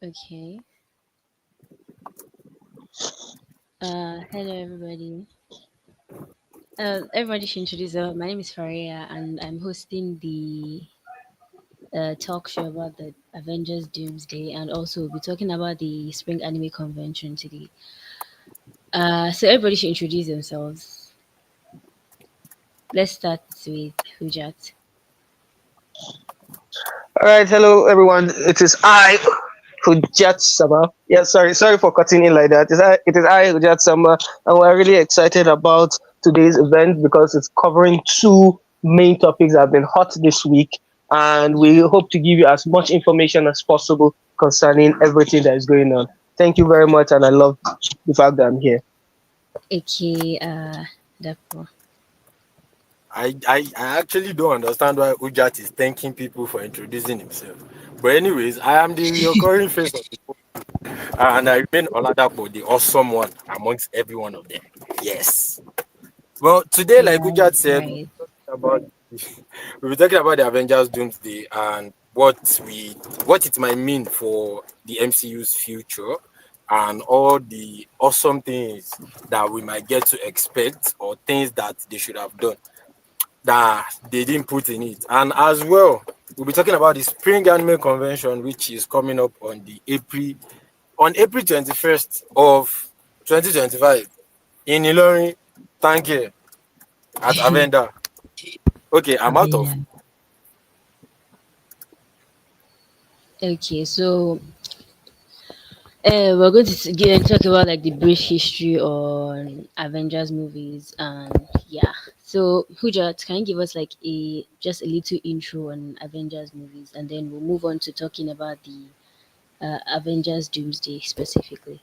Okay. Hello everybody. Everybody should introduce. My name is Faria, and I'm hosting the talk show about the Avengers Doomsday, and also we'll be talking about the Spring Anime Convention today. So everybody should introduce themselves. Let's start with Hujat. All right, hello everyone. It is I, Hujat Sama. Yeah, sorry for cutting in like that. It is I, Hujat Sama, and we're really excited about today's event because it's covering two main topics that have been hot this week, and we hope to give you as much information as possible concerning everything that is going on. Thank you very much, and I love the fact that I'm here. Okay. Dapo. I actually don't understand why Ujat is thanking people for introducing himself. But anyways, I am the recurring face of the and I remain Oladapo, the awesome one amongst every one of them. Yes. Well, today, like Right. Ujat said, Right. about we'll be talking about the Avengers Doomsday and what it might mean for the MCU's future and all the awesome things that we might get to expect or things that they should have done that they didn't put in it. And as well, we'll be talking about the Spring Anime Convention, which is coming up on April 21st of 2025 in Ilorin. Thank you at Avenda. Okay, I'm out of. Avena. Okay. So we're going to talk about like the brief history on Avengers movies, and yeah. So, Hujat, can you give us like a little intro on Avengers movies, and then we'll move on to talking about the Avengers Doomsday specifically.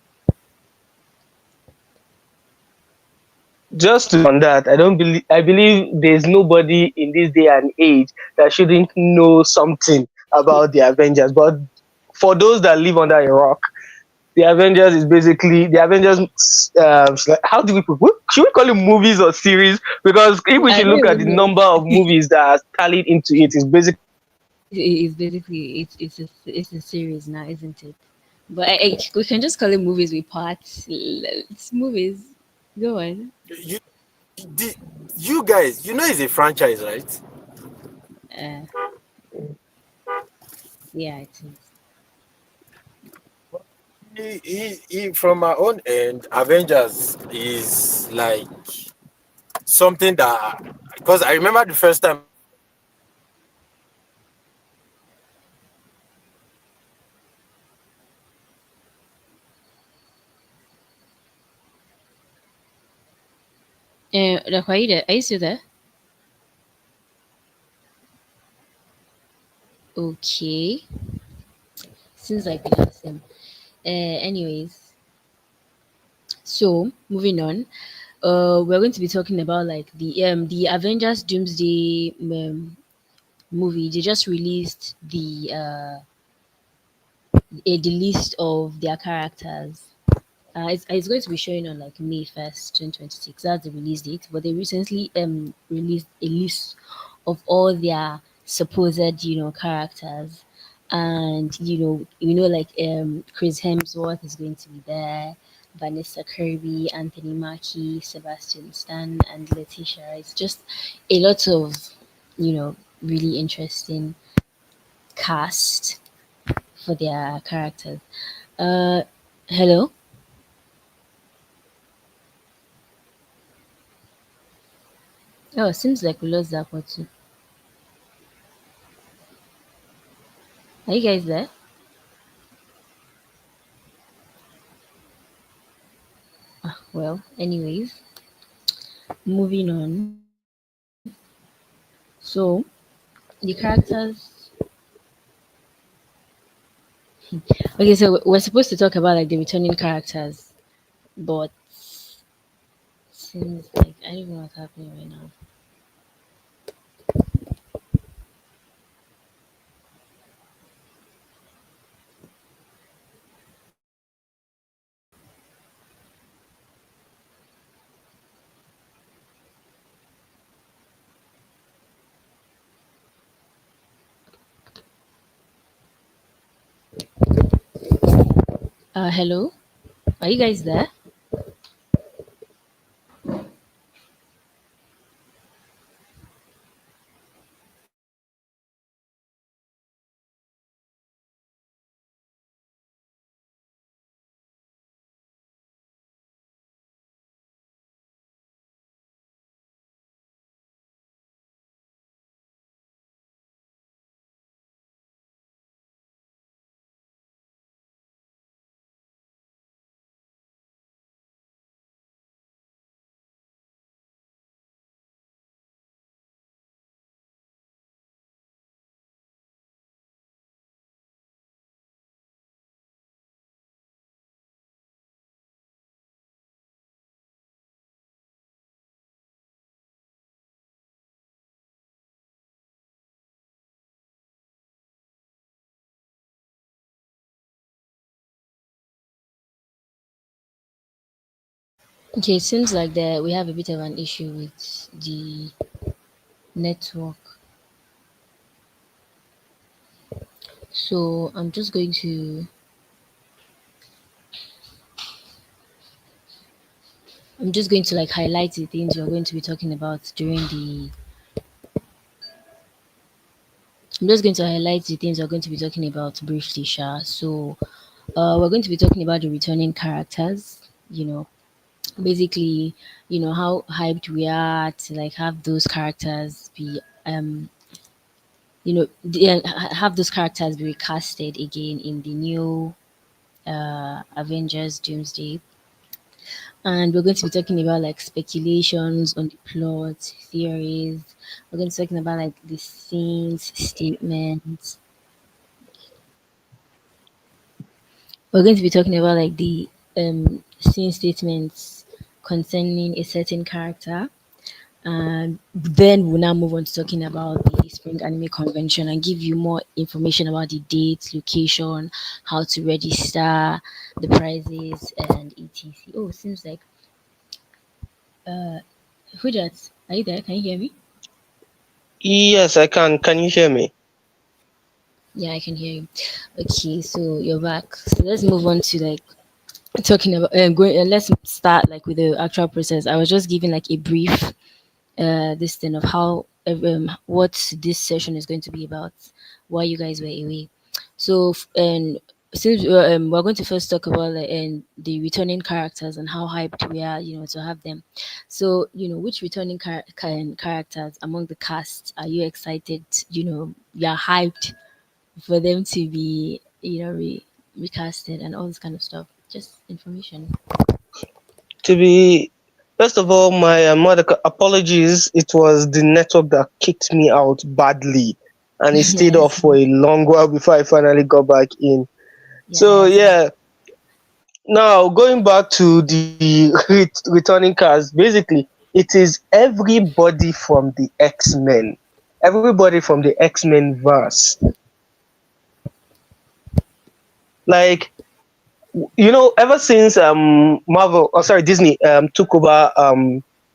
Just to on that, I believe there's nobody in this day and age that shouldn't know something about the Avengers. But for those that live under a rock, the Avengers is basically the Avengers. How do we put? Should we call it movies or series? Because if we I should don't look at the even know. number of movies that are tallied into it, is basically It's basically it's a series now, isn't it? But we can just call it movies with parts. It's movies. Go on. You, the, you guys, it's a franchise, right? Uh, yeah, it is. From my own end, Avengers is like something that because I remember the first time I watched it, Rafaida, are you still there? Okay. Seems like we lost him. Anyways, so moving on. We're going to be talking about like the Avengers Doomsday movie. They just released the list of their characters. It's going to be showing on like May 1st, 2026. That's the release date. But they recently released a list of all their supposed characters, and like Chris Hemsworth is going to be there, Vanessa Kirby, Anthony Mackie, Sebastian Stan, and Letitia. It's just a lot of really interesting cast for their characters. Uh, Hello. Oh, seems like we lost that one too. Are you guys there? Well, anyways, moving on. So, the characters. Okay, so we're supposed to talk about like the returning characters, but seems like I don't know what's happening right now. Hello, are you guys there? Okay, it seems like that we have a bit of an issue with the network. So I'm just going to like highlight the things we're going to be talking about during the I'm just going to highlight the things we're going to be talking about briefly, Sha. So we're going to be talking about the returning characters, you know, basically, how hyped we are to like have those characters be have those characters be recasted again in the new Avengers Doomsday. And we're going to be talking about like speculations on the plot, theories. We're going to be talking about like the scenes, statements. We're going to be talking about like the scene statements concerning a certain character. And then we'll now move on to talking about the Spring Anime Convention and give you more information about the dates, location, how to register, the prizes, and etc. Oh, seems like Hujat, are you there? Can you hear me? Yes, I can. Can you hear me? Yeah, I can hear you. Okay, so you're back. So let's move on to like talking about going. Let's start like with the actual process. I was just giving like a brief this thing of how what this session is going to be about, why you guys were away. So and since we're going to first talk about the returning characters and how hyped we are, to have them. So which returning characters among the cast are you excited? You're hyped for them to be recasted and all this kind of stuff. Just information. To be, first of all, my mother apologies. It was the network that kicked me out badly, and it Yeah, stayed I off for see. a long while before I finally got back in. Yeah, So I see. yeah, now going back to the returning cast, basically it is everybody from the X-Men, everybody from the X-Men verse. Like, ever since Marvel, oh sorry, Disney took over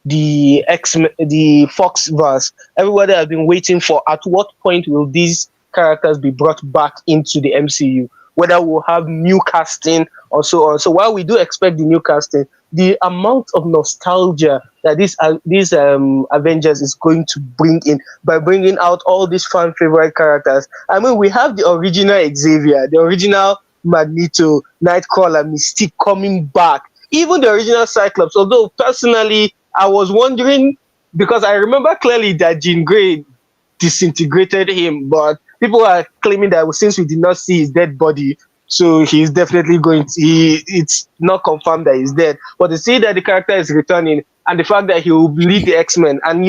the Fox verse, everybody has been waiting for at what point will these characters be brought back into the MCU, whether we'll have new casting or so on. So while we do expect the new casting, the amount of nostalgia that this Avengers is going to bring in by bringing out all these fan favorite characters. I mean, we have the original Xavier, the original Magneto, Nightcrawler, Mystique coming back. Even the original Cyclops, although personally I was wondering because I remember clearly that Jean Grey disintegrated him, but people are claiming that since we did not see his dead body, so he's definitely it's not confirmed that he's dead. But to see that the character is returning and the fact that he will lead the X-Men, and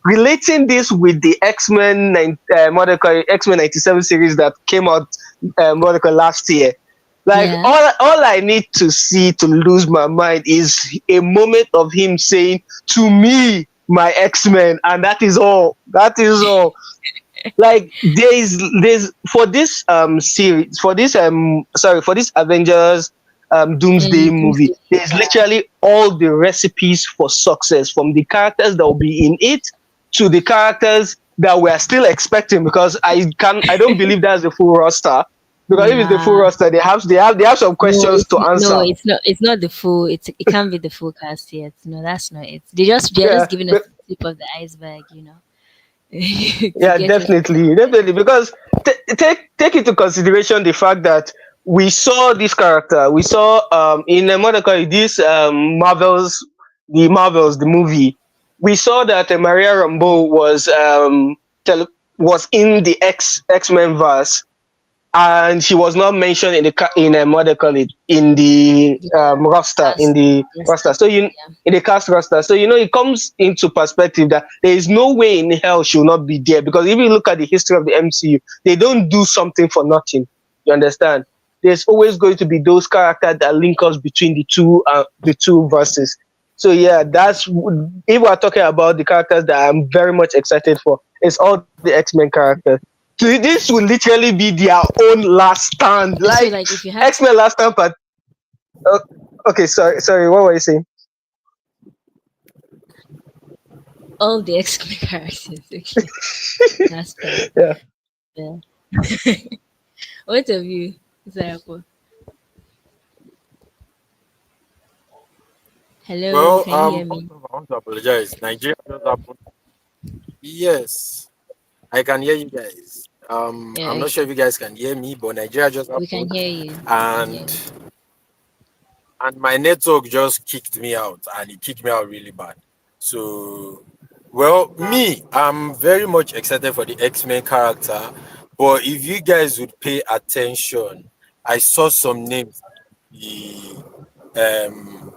relating this with the X-Men 97 series that came out last year. Like, Yeah. all I need to see to lose my mind is a moment of him saying, "To me, my X-Men," and that is all. That is all. Like, there's for this series, for this for this Avengers Doomsday movie, Tuesday. there's literally all the recipes for success, from the characters that will be in it to the characters that we're still expecting, because I don't believe that's the full roster. Because if it's the full Nah. roster, they have some No, questions to no, answer. it's not. It's not the full. It can't be the full cast yet. No, that's not it. They're Yeah, just giving us the tip of the iceberg, to yeah, get us. definitely, definitely. Because take into consideration the fact that we saw this character, we saw in Monaco this Marvels the movie. We saw that Maria Rambeau was in the X-Men verse, and she was not mentioned in the what they call it, in the Yeah, roster, in cast. the Yes, roster. So you yeah. in the cast roster. So it comes into perspective that there is no way in hell she will not be there, because if you look at the history of the MCU, they don't do something for nothing. You understand? There's always going to be those characters that link us between the two verses. So yeah, if we're talking about the characters that I'm very much excited for, it's all the X-Men characters. So this will literally be their own last stand. Like So, like, if you had X-Men last stand, but oh, okay, sorry, what were you saying? all the X Men characters, okay, that's fine. Yeah. Yeah. What of you, Zarako? Hello, Well, can you hear first me? off, I want to apologize. Nigeria just happened. Yes, I can hear you guys. Yeah, I'm not sure if you guys can hear me, but Nigeria just we can happened, hear you. We can hear and you. my network just kicked me out, and it kicked me out really bad. So, well, me, I'm very much excited for the X-Men character, but if you guys would pay attention, I saw some names in the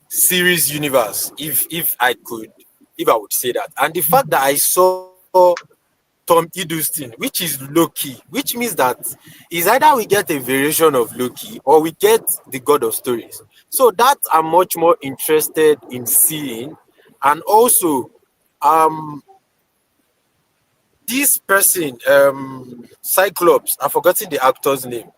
series universe, if I would say that, and the fact that I saw Tom Hiddleston, which is Loki, which means that is either we get a variation of Loki or we get the God of Stories. So that I'm much more interested in seeing. And also, um, this person, Cyclops, I've forgotten the actor's name.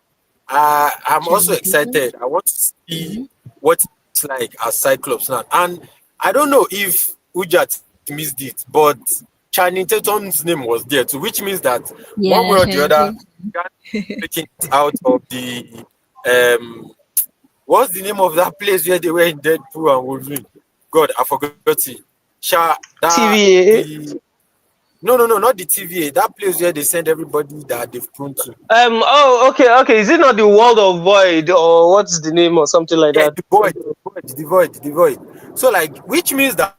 I'm also Channing Tatum. excited. I want to see Hmm. what it's like as Cyclops now. And I don't know if Ujat missed it, but Channing Tatum's name was there too, which means that one way or Yeah, the Channing other, Tatum. you can't taking it out of the what's the name of that place where they were in Deadpool and Wolverine? God, I forgot it. That TVA. the no, not the TVA. That place where they send everybody that they've pruned to. Oh, okay. Is it not the World of Void, or what's the name, or something like Yeah, that? the void. So like, which means that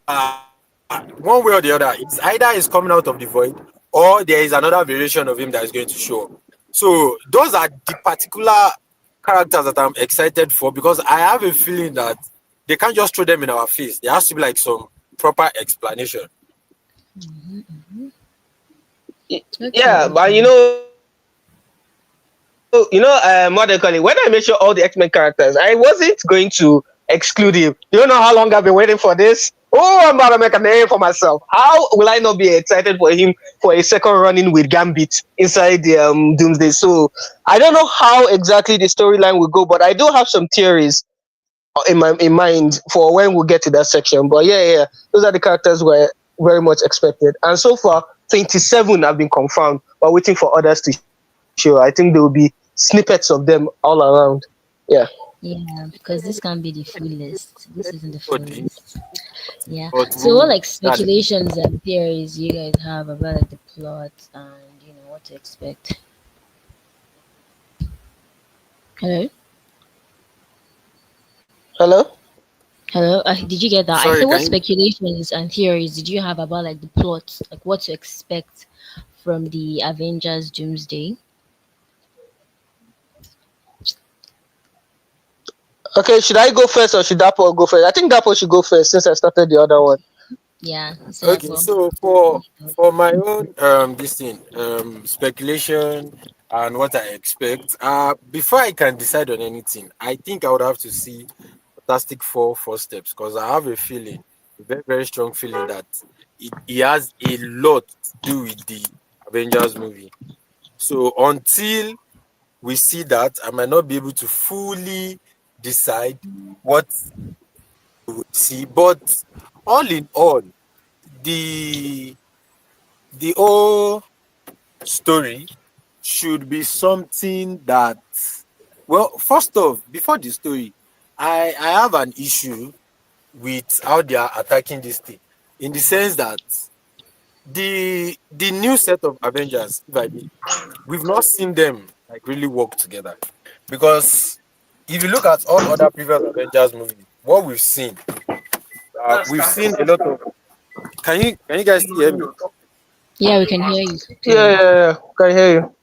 one way or the other, it's either he's coming out of the void or there is another variation of him that is going to show up. So those are the particular characters that I'm excited for, because I have a feeling that they can't just throw them in our face. There has to be like some proper explanation. Okay, Yeah, but okay. what they call it. When I mentioned all the X-Men characters, I wasn't going to exclude him. You know how long I've been waiting for this? Oh, I'm about to make a name for myself. How will I not be excited for him for a second running with Gambit inside the Doomsday? So I don't know how exactly the storyline will go, but I do have some theories in mind for when we get to that section. But yeah, those are the characters we're very much expected. And so far, 27 have been confirmed. We're waiting for others to show. I think there will be snippets of them all around. Yeah. Yeah, because this can't be the full list. This isn't the full But list. Yeah. but So, what me, like speculations and theories you guys have about like the plot and what to expect? Hello, Hello? hello. Did you get that? I sorry, said, what can you? speculations and theories did you have about like the plot, like what to expect from the Avengers Doomsday? Okay, should I go first or should Dapo go first? I think Dapo should go first since I started the other one. Yeah, so Okay, well, so for my own this thing speculation and what I expect, before I can decide on anything, I think I would have to see Fantastic Four first steps, because I have a feeling, a very very strong feeling that it has a lot to do with the Avengers movie. So until we see that, I might not be able to fully decide what we will see. But all in all, the the whole story should be something that, well, first off, before the story, I have an issue with how they are attacking this thing, in the sense that the new set of Avengers, if I mean, we've not seen them like really work together. Because if you look at all other previous Avengers movies, what we've seen a lot of. Can you guys still hear me? Yeah, we can hear you Yeah, clearly. yeah, yeah. Can hear you.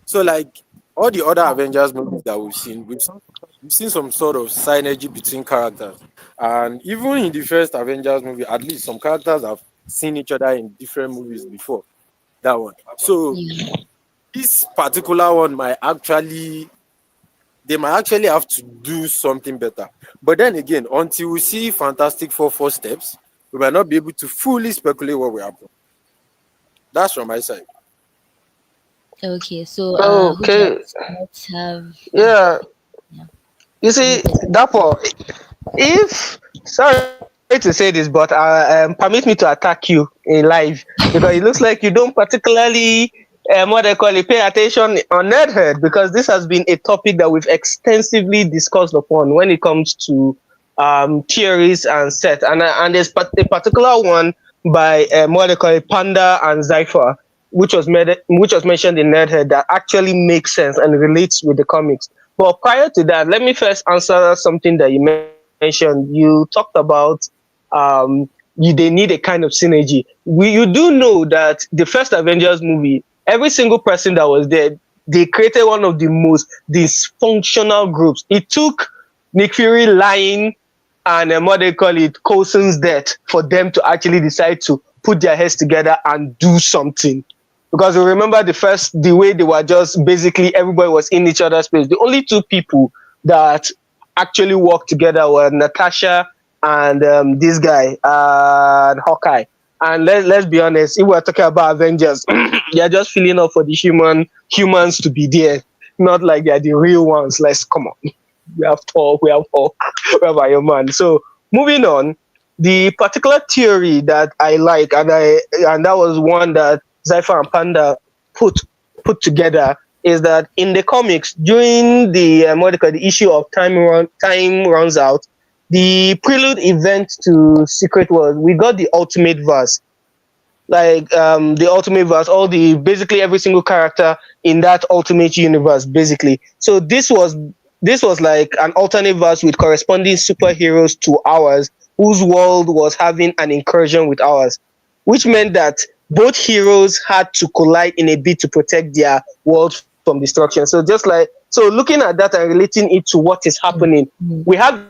So like all the other Avengers movies that we've seen some sort of synergy between characters. And even in the first Avengers movie, at least some characters have seen each other in different movies before. That one. So Yeah. this particular one they might actually have to do something better. But then again, until we see Fantastic Four steps, we might not be able to fully speculate what will happen. That's from my side. Okay, so Okay. Hujat, let's have Yeah. yeah, You your see, perspective. therefore, if sorry to say this, but permit me to attack you in live because it looks like you don't particularly what they call it, pay attention on Nerdhead, because this has been a topic that we've extensively discussed upon when it comes to theories and set, and there's a particular one by what they call it, Panda and Cypher, which was mentioned in Nerdhead, that actually makes sense and relates with the comics. But prior to that, let me first answer something that you mentioned. You talked about um, they need a kind of synergy. You do know that the first Avengers movie, every single person that was there, they created one of the most dysfunctional groups. It took Nick Fury lying and what they call it, Coulson's death, for them to actually decide to put their heads together and do something. Because you remember the way they were just basically everybody was in each other's space. The only two people that actually worked together were Natasha and this guy, Hawkeye. And let's be honest, if we're talking about Avengers, they're just filling up for the humans to be there, not like they're the real ones. Let's come on. We have Thor, we have Hulk, we have Iron Man. So moving on, the particular theory that I like, and that was one that Zypher and Panda put put together, is that in the comics, during the what they call the issue of time runs out, the prelude event to Secret World, we got the ultimate verse, like the ultimate verse, all the basically every single character in that ultimate universe, basically. So this was like an alternate verse with corresponding superheroes to ours, whose world was having an incursion with ours, which meant that both heroes had to collide in a bid to protect their world from destruction. So just like, so looking at that and relating it to what is happening, Mm. we have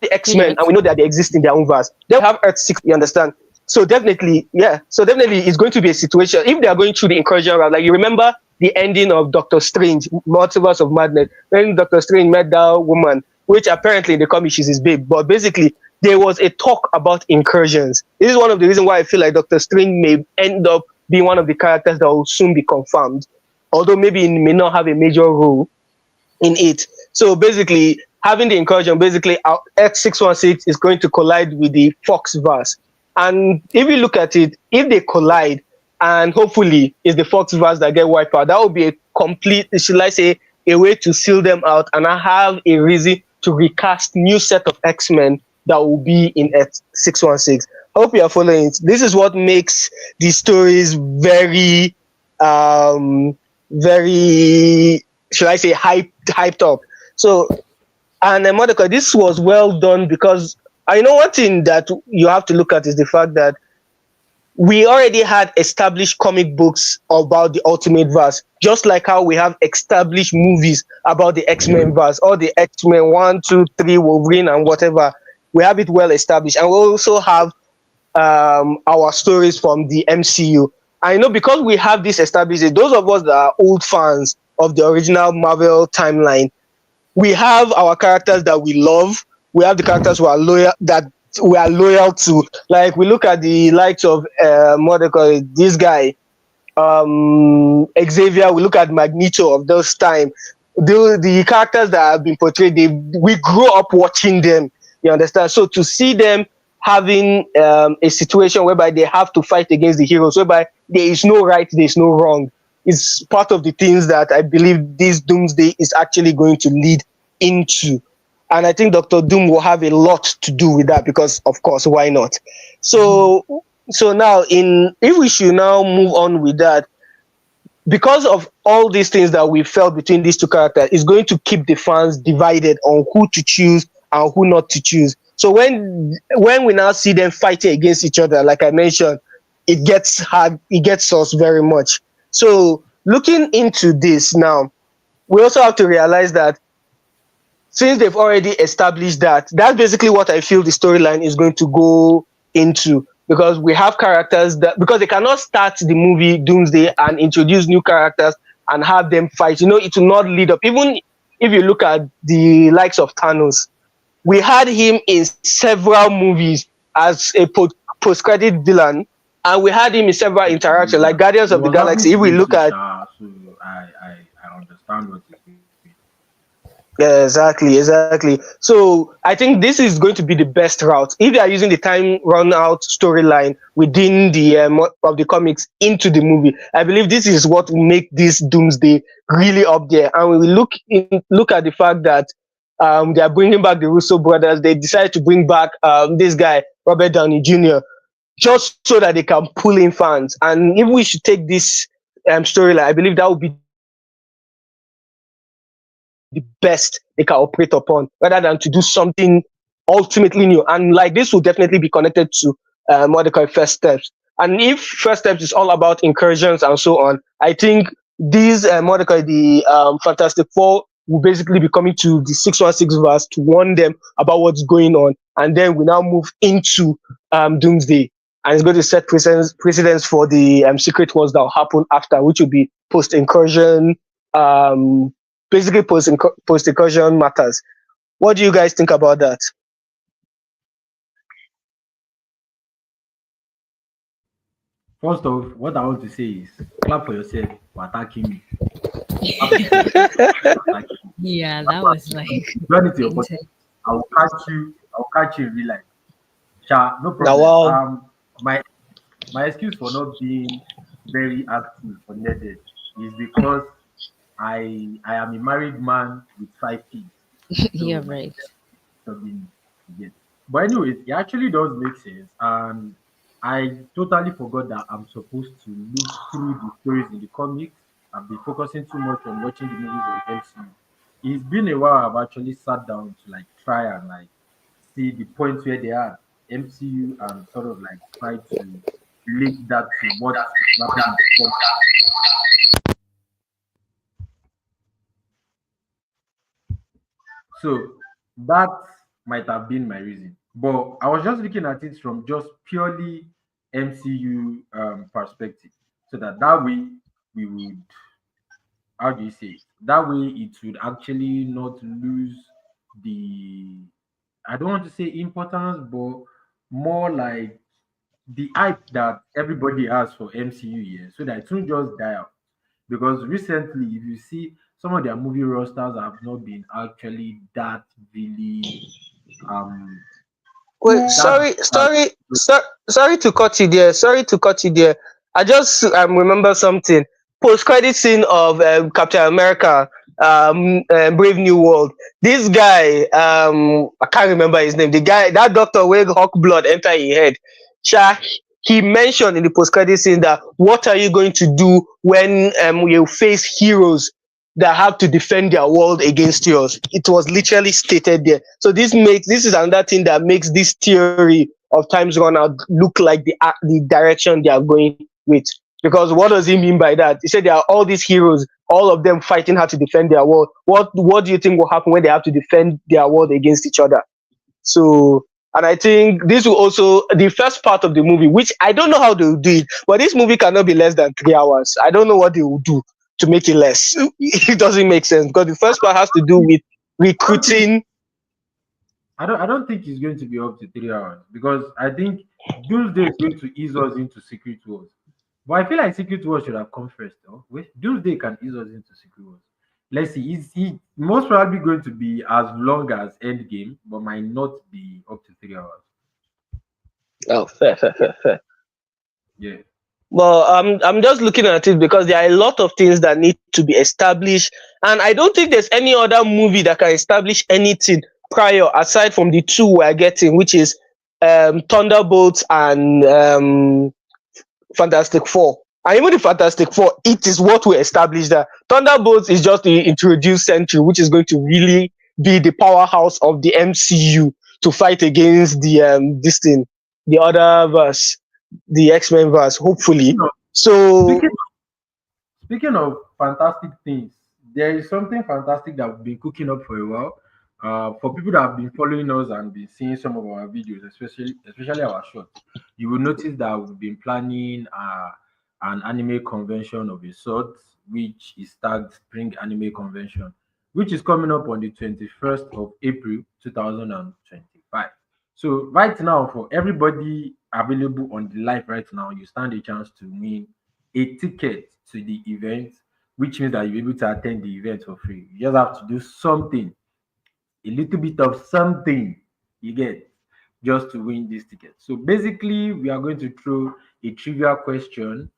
the X-Men and we know that they exist in their own verse. Then we have Earth 616, Hujat. you understand? So definitely, yeah. So definitely it's going to be a situation if they are going through the incursion route. Like you remember the ending of Doctor Strange, Multiverse of Madness, when Doctor Strange met that woman, which apparently in the comics she's his babe. But basically, there was a talk about incursions. This is one of the reasons why I feel like Doctor Strange may end up being one of the characters that will soon be confirmed, although maybe he may not have a major role in it. So basically, having the incursion, basically, our X616 is going to collide with the Fox verse. And if you look at it, if they collide, and hopefully it's the Fox verse that get wiped out, that would be a complete, should I say, a way to seal them out, and I have a reason to recast new set of X-Men that will be in X616. I hope you are following it. This is what makes these stories very very, should I say, hyped up. So, and Monica, this was well done because I know one thing that you have to look at is the fact that we already had established comic books about the Ultimate Verse, just like how we have established movies about the X-Men verse, all the X-Men 1, 2, 3, Wolverine, and whatever. We have it well established, and we also have our stories from the MCU. I know because we have this established, those of us that are old fans of the original Marvel timeline, we have our characters that we love. We have the characters who are loyal, that we are loyal to. Like we look at the likes of what they call it, this guy, Xavier. We look at Magneto of those time. The characters that have been portrayed, we grew up watching them. You understand? So to see them having a situation whereby they have to fight against the heroes, whereby there is no right, there is no wrong. It's part of the things that I believe this Doomsday is actually going to lead into. And I think Dr. Doom will have a lot to do with that because, of course, why not? So, so now, in if we should now move on with that, because of all these things that we felt between these two characters, is going to keep the fans divided on who to choose and who not to choose. So when we now see them fighting against each other, like I mentioned, it gets hard, it gets us very much. So looking into this now, we also have to realize that since they've already established that, that's basically what I feel the storyline is going to go into. Because we have characters that, because they cannot start the movie Doomsday and introduce new characters and have them fight. It will not lead up. Even if you look at the likes of Thanos, we had him in several movies as a post-credit villain, and we had him in several interactions, like Guardians It of the was happening Galaxy. to If we me look too, at Sha, so I understand what you're saying. Yeah, exactly, exactly. So I think this is going to be the best route if they are using the time run out storyline within the of the comics into the movie. I believe this is what will make this Doomsday really up there. And when we look at the fact that they are bringing back the Russo brothers, they decided to bring back this guy Robert Downey Jr. just so that they can pull in fans. And if we should take this storyline, I believe that would be the best they can operate upon, rather than to do something ultimately new. And like this will definitely be connected to what they call first steps. And if first steps is all about incursions and so on, I think these the Fantastic Four will basically be coming to the 616 verse to warn them about what's going on, and then we now move into Doomsday, and it's going to set precedence for the secret wars that will happen after, which will be post incursion, um, basically post incursion matters. What do you guys think about that? First off, what I want to say is clap for yourself for attacking me. Clap for yourself for attacking me. Yeah, Clap that for- was like Join it to your body. intense. I will catch you. I will catch you in real life. Sha, no Now, problem. wow. My excuse for not being very active on Reddit is because I am a married man with 5 kids. You're So my right. disturbing yet. But anyways, it actually does make sense, and I totally forgot that I'm supposed to look through the stories in the comics. I've been focusing too much on watching the movies on MCU. It's been a while I've actually sat down to like try and like see the points where they are MCU and sort of like try to relate that to what happened in the comics. So that might have been my reason. But I was just looking at it from just purely MCU perspective. So that way we would, how do you say it? That way it would actually not lose the, I don't want to say importance, but more like the hype that everybody has for MCU here, so that it won't just die out. Because recently, if you see, some of their movie rosters have not been actually that really um Wait, that sorry to cut you there. Sorry to cut you there. I just remember something. Post credit scene of Captain America, Brave New World. This guy, I can't remember his name. The guy, that doctor where hawk blood enter his head. Sha, he mentioned in the post credit scene that what are you going to do when you face heroes that have to defend their world against yours. It was literally stated there. So this is another thing that makes this theory of times run out look like the direction they are going with. Because what does he mean by that? He said there are all these heroes, all of them fighting how to defend their world. What do you think will happen when they have to defend their world against each other? So, and I think this will also the first part of the movie, which I don't know how they will do it, but this movie cannot be less than 3 hours. I don't know what they will do to make it less. It doesn't make sense because the first part has to do with I don't think recruiting. I don't think it's going to be up to 3 hours because I think Doomsday is going to ease us into Secret Wars. But I feel like Secret Wars should have come first, though. Wait, Doomsday can ease us into Secret Wars. Let's see, is he most probably going to be as long as Endgame, but might not be up to 3 hours. Oh, fair, fair, fair, fair. Yeah. Well, I'm just looking at it because there are a lot of things that need to be established, and I don't think there's any other movie that can establish anything prior aside from the two we're getting, which is Thunderbolts and Fantastic Four. And even the Fantastic Four, it is what we established that Thunderbolts is just the introduced Sentry, which is going to really be the powerhouse of the MCU to fight against the this thing, the other verse, the X-Men verse, hopefully. Speaking of So speaking Speaking of fantastic things, there is something fantastic that we've been cooking up for a while. For people that have been following us and been seeing some of our videos, especially our shorts, you will notice that we've been planning an anime convention of a sort, which is tagged Spring Anime Convention, which is coming up on the 21st of April 2025. So right now, for everybody available on the live right now, you stand a chance to win a ticket to the event, which means that you'll be able to attend the event for free. You just have to do something, a little bit of something you get just to win this ticket. So basically, we are going to throw a trivia question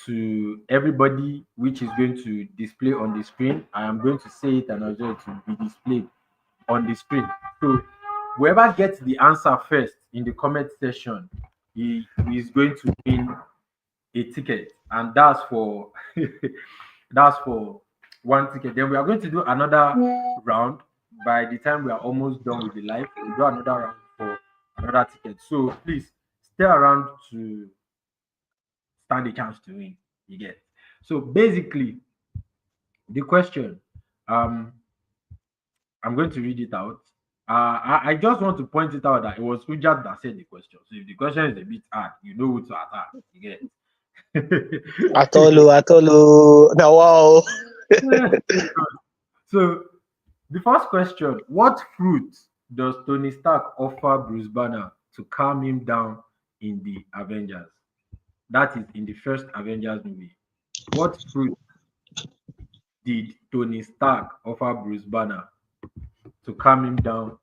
to everybody, which is going to display on the screen. I am going to say it and also to be displayed on the screen. So whoever gets the answer first in the comment section, he is going to win a ticket, and that's for that's for one ticket. Then we are going to do another round. By the time we are almost done with the live, we'll do another round for another ticket. So please stay around to stand a chance to win. You get. So basically, the question, um, I'm going to read it out. I just want to point it out that it was Ujat that said the question. So if the question is a bit hard, you know who to attack. You get. Atolo, Atolo, now wow. So the first question: what fruit does Tony Stark offer Bruce Banner to calm him down in the Avengers? That is in the first Avengers movie. What fruit did Tony Stark offer Bruce Banner to calm him down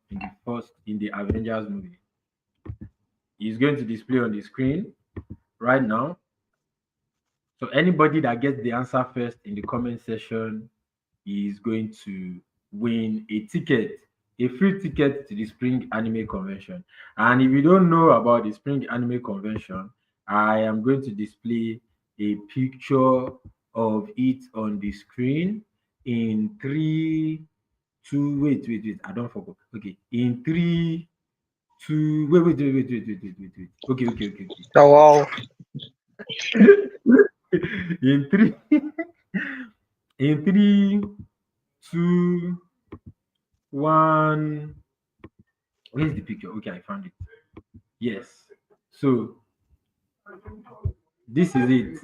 in the Avengers movie? He's going to display on the screen right now. So anybody that gets the answer first in the comment section is going to win a ticket, a free ticket to the Spring Anime Convention. And if you don't know about the Spring Anime Convention, I am going to display a picture of it on the screen in three, two, wait, I don't forget. Okay, in three, two, wait. Okay. Now wow. In three, in three, two, one. Where's the picture? Okay, I found it. Yes. So this is it.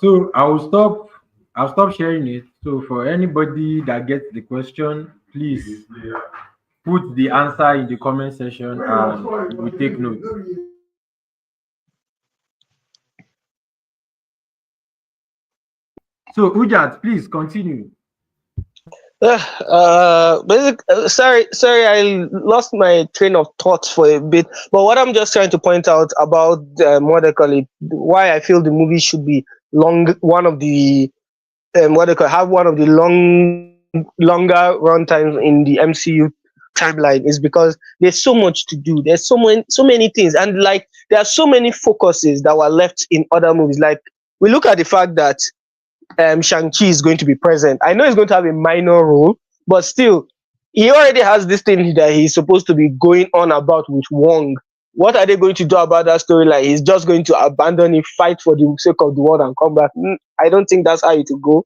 So I'll stop sharing it. So for anybody that gets the question, please put the answer in the comment section and we take note. So Ujat, please continue. Sorry, I lost my train of thought for a bit. But what I'm just trying to point out about what they call it, why I feel the movie should be long, one of the what they call have one of the longer runtimes in the MCU timeline is because there's so much to do. There's so many things, and like there are so many focuses that were left in other movies. Like we look at the fact that Shang-Chi is going to be present. I know he's going to have a minor role, but still, he already has this thing that he's supposed to be going on about with Wong. What are they going to do about that storyline? He's just going to abandon it, fight for the sake of the world, and come back. I don't think that's how it will go.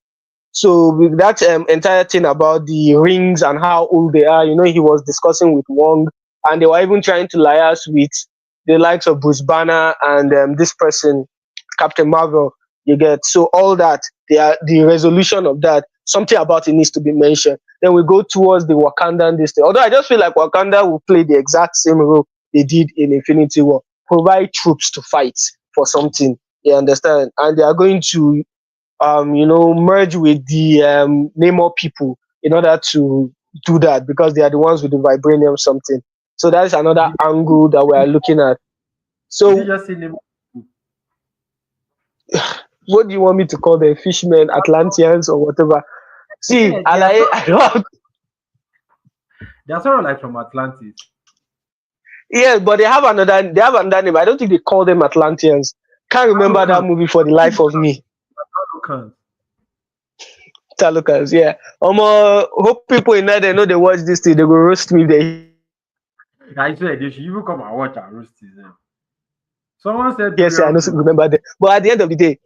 So with that entire thing about the rings and how old they are, he was discussing with Wong, and they were even trying to liaise with the likes of Bruce Banner and this person, Captain Marvel. You get so all that the resolution of that something about it needs to be mentioned. Then we go towards the Wakandan this thing. Although I just feel like Wakanda will play the exact same role they did in Infinity War, provide troops to fight for something. You understand? And they are going to merge with the Namor people in order to do that because they are the ones with the vibranium something. So that is another Did, angle that we are looking at. did you So just say name? what do you want me to call them? Fishmen, Atlanteans, or whatever? See, Yeah, Alaye, I don't have, they are sort of like from Atlantis. yeah, but they have another name. I don't think they call them Atlanteans. Can't remember that Talokans. movie for the life of me. Talokans. Talukas, yeah. Hope people in there they know they watch this thing. They go roast me if they hear me say I know remember them. I swear they should even come and watch our roasties. Someone said Yes, yeah, I know Durian Fruit. remember them. But at the end of the day,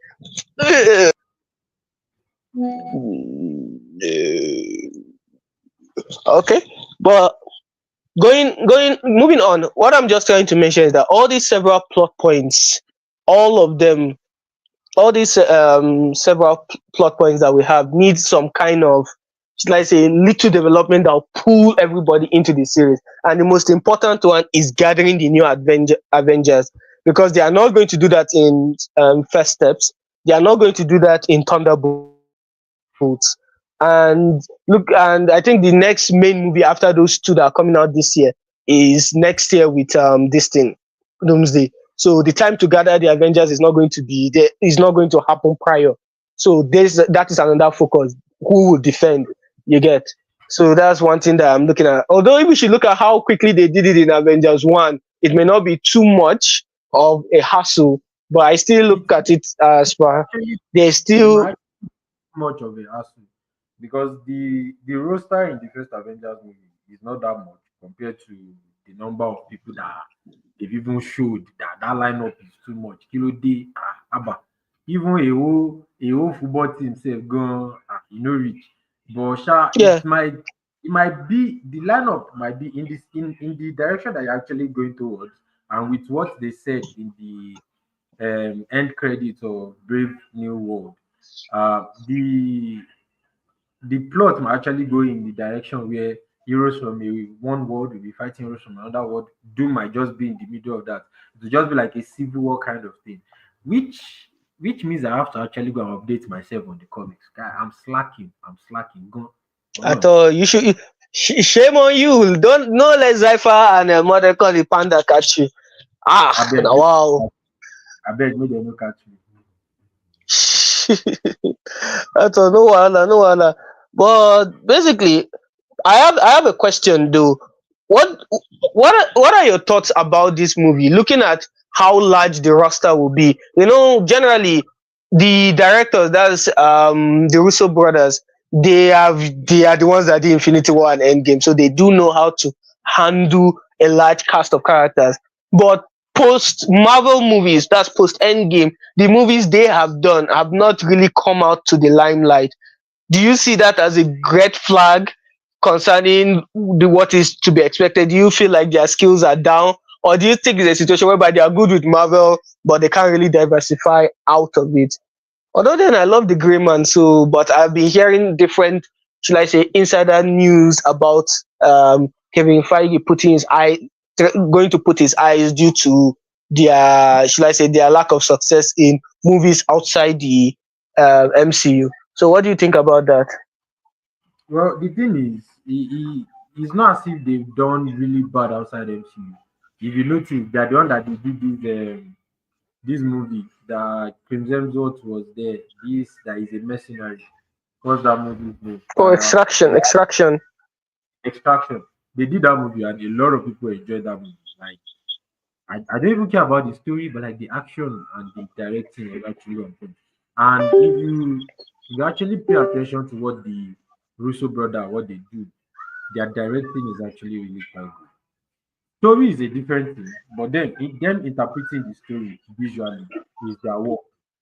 okay. But moving on. What I'm just trying to mention is that all these several plot points, all of them, all these several plot points that we have need some kind of, should I say, little development that will pull everybody into the series. And the most important one is gathering the new Avengers because they are not going to do that in First Steps. They are not going to do that in Thunderbolts. And I think the next main movie after those two that are coming out this year is next year with this thing, Doomsday. So the time to gather the Avengers is not going to be there, is not going to happen prior. So that is another focus. Who will defend? You get. So that's one thing that I'm looking at. Although if we should look at how quickly they did it in Avengers 1, it may not be too much of a hassle, but I still It, look at it as far actually there's it still might be much of a hassle because the roster in the first Avengers movie is not that much compared to the number of people that they've even showed that lineup is too much. Kilo day, Abba. Even a whole football team self gone, you know, reach. But sha, yeah. it might be the lineup might be in the direction that you're actually going towards, and with what they said in the end credits of Brave New World, the plot might actually go in the direction where heroes from one world will be fighting heroes from another world. Doom might just be in the middle of that. It will just be like a civil war kind of thing, which means I have to actually go and update myself on the comics. Guy, I'm slacking. I'm slacking. Go I on. thought you should. Shame on you. Don't no let Zypher and mother call the panda catch you. I Ah, beg, now wow. I beg, make them no catch me. I thought no wahala, no wahala. But basically, I have a question though. What what are your thoughts about this movie? Looking at how large the roster will be, generally the directors, that's the Russo brothers, they are the ones that did Infinity War and Endgame, so they do know how to handle a large cast of characters. But post Marvel movies, that's post Endgame, the movies they have done have not really come out to the limelight. Do you see that as a red flag concerning what is to be expected? Do you feel like their skills are down, or do you think it's a situation whereby they are good with Marvel, but they can't really diversify out of it? Although then I love the Grey Man, so but I've been hearing different, should I say, insider news about Kevin Feige putting his eye, going to put his eyes due to their, should I say, their lack of success in movies outside the MCU. So what do you think about that? Well, the thing is, it's not as if they've done really bad outside MCU. If you notice, they're the one that they did this movie that Crimson Hemsworth was there. This that is a mercenary. What's that movie's name? Oh, Extraction. Extraction. They did that movie and a lot of people enjoyed that movie. Like I don't even care about the story, but like the action and the directing was actually on point. And if you actually pay attention to what the Russo brother what they do, their directing is actually really quite good. Story is a different thing, but then them interpreting the story visually is their work.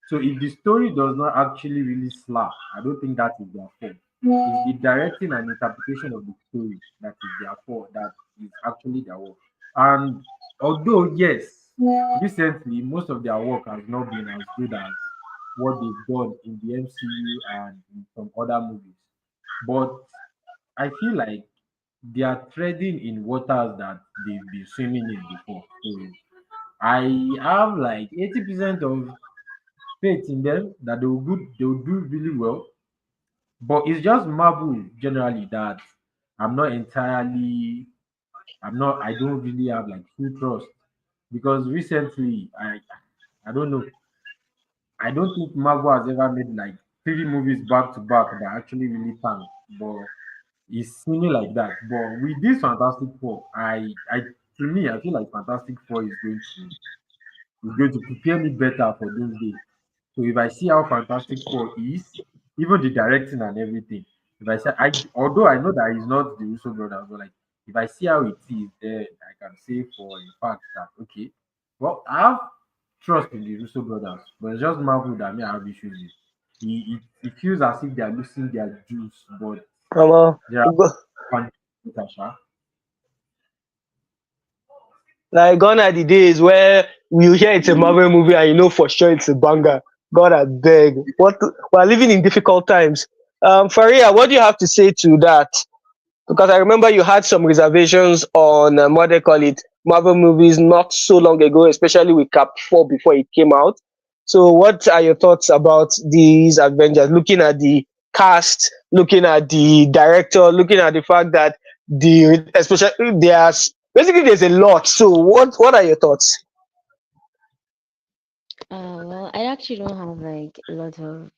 So if the story does not actually really slap, I don't think that is their fault. It's the directing and interpretation of the story that is their fault, that is actually their work. And although yes, recently most of their work has not been as good as what they've done in the MCU and in some other movies, but I feel like they are treading in waters that they've been swimming in before. So I have like 80% of faith in them that they will do really well. But it's just Marvel generally that I'm not entirely I don't really have like full trust because recently I don't know. I don't think Marvel has ever made like three movies back to back that actually really tanked. But it's seeming like that. But with this Fantastic Four, I to me I feel like Fantastic Four is going to prepare me better for Doomsday. So if I see how Fantastic Four is, even the directing and everything, if I say although I know that it's not the Russo brothers, but like if I see how it is, then I can say for a fact that okay, well I have trust in the Russo brothers, but it's just Marvel that me I have issues with. It feels as if they are losing their juice, but Um, there are uh, fun Sha. like gone are the days where you hear it's a Marvel movie and you know for sure it's a banger. God I beg. We're living in difficult times. Faria, what do you have to say to that? Because I remember you had some reservations on what they call it, Marvel movies not so long ago, especially with Cap 4 before it came out. So, what are your thoughts about these Avengers? Looking at the cast, looking at the director, looking at the fact that especially there's a lot. So, what are your thoughts? Well, I actually don't have like a lot of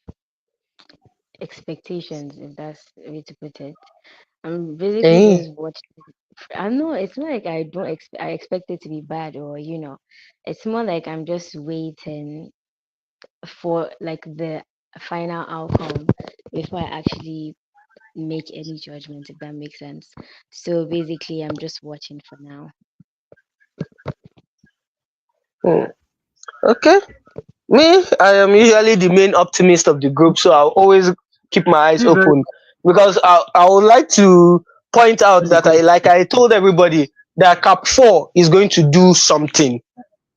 expectations, if that's the way to put it. I'm basically Eh? just watching. I know it's not like I don't I expect it to be bad, or it's more like I'm just waiting for like the final outcome before I actually make any judgment, if that makes sense. So basically, I'm just watching for now. Hmm. Okay. Me, I am usually the main optimist of the group, so I'll always keep my eyes Still very open because I would like to point out when it that comes I told everybody that Cap 4 is going to do something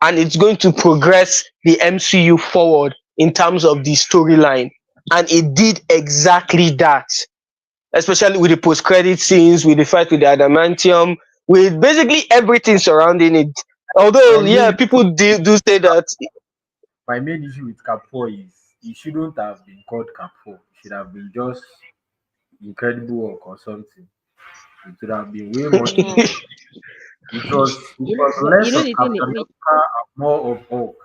and it's going to progress the MCU forward in terms of the storyline. And it did exactly that, especially with the post credit scenes, with the fight with the adamantium, with basically everything surrounding it. Although, my yeah, main people do say that. my main issue with Cap 4 is it shouldn't have been called Cap 4. It should have been just Incredible Work or something. It would have been way more. Yeah, It you know, was but you less know of the thing Captain with me. America and more of Hulk.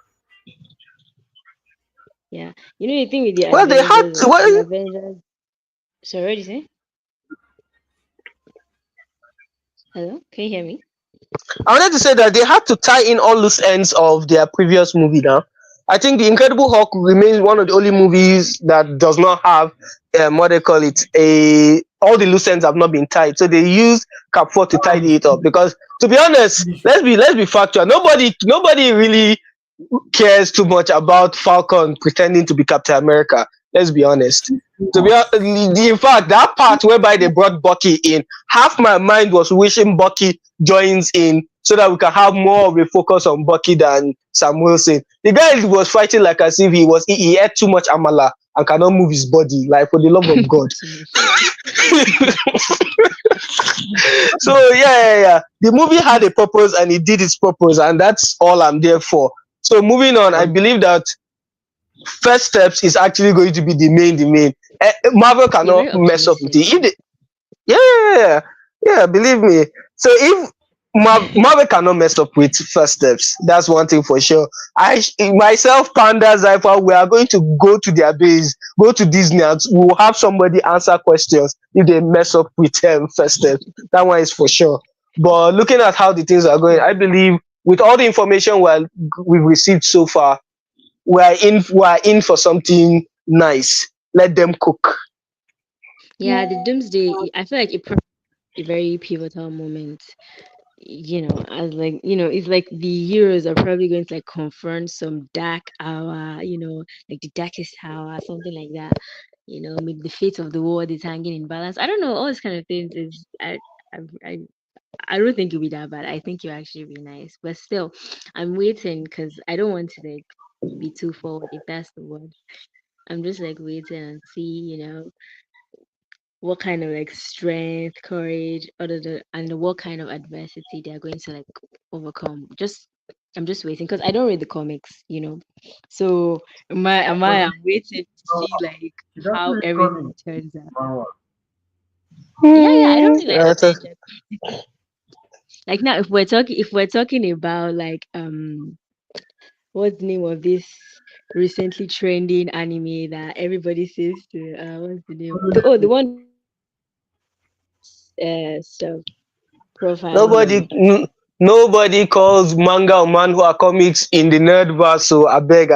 Yeah, you know the thing with the Well, they had Avengers. to. The Well, Avengers. Sorry, what did you say? Hello, can you hear me? I wanted to say that they had to tie in all loose ends of their previous movie now. I think The Incredible Hulk remains one of the only movies that does not have what they call it, a all the loose ends have not been tied. So they use Cap 4 to That one tidy is it up because to be honest, still let's be factual. Nobody really cares too much about Falcon pretending to be Captain America. Let's be honest. To be much. in fact, that part whereby they brought Bucky in, half my mind was wishing Bucky joins in so that we can have more of a focus on Bucky than Sam Wilson. The guy was fighting like as if he ate too much amala and cannot move his body. Like for the love of God. Too much. So yeah. The movie had a purpose and it did its purpose, and that's all I'm there for. So moving on, I But believe that first steps is actually going to be the main. Marvel You're cannot very mess up with optimistic. it. Yeah, yeah, believe me. So if Marvel cannot mess up with first steps, that's one thing for sure. Myself, Panda, Zypher, we are going to go to their base, go to Disney, and we'll have somebody answer questions if they mess up with first steps. That one is for sure. But looking at how the things are going, I believe with all the information we've received so far, we are in for something nice. Let them cook. Yeah, the Doomsday. I feel like a very pivotal moment. As like it's like the heroes are probably going to like confront some dark hour. Like the darkest hour, something like that. Maybe the fate of the world is hanging in balance. I don't know. All these kind of things is I I, I don't think it'll be that bad. I think it'll actually be nice. But still, I'm waiting because I don't want to like be too forward, if that's the word. I'm just like waiting and see, what kind of like strength, courage, and what kind of adversity they're going to like overcome. Just I'm just waiting because I don't read the comics, you know. So But I'm waiting to uh, see like she doesn't how read everything comics. turns out. Manhwa. Yeah, yeah, I don't Hmm, really like that's a- Avengers. Like now, if we're talking about like what's the name of this recently trending anime that everybody says to what's the name? The one that stuff profile and all of nobody, that. nobody calls manga or manhwa comics in the nerd verse. So I beg.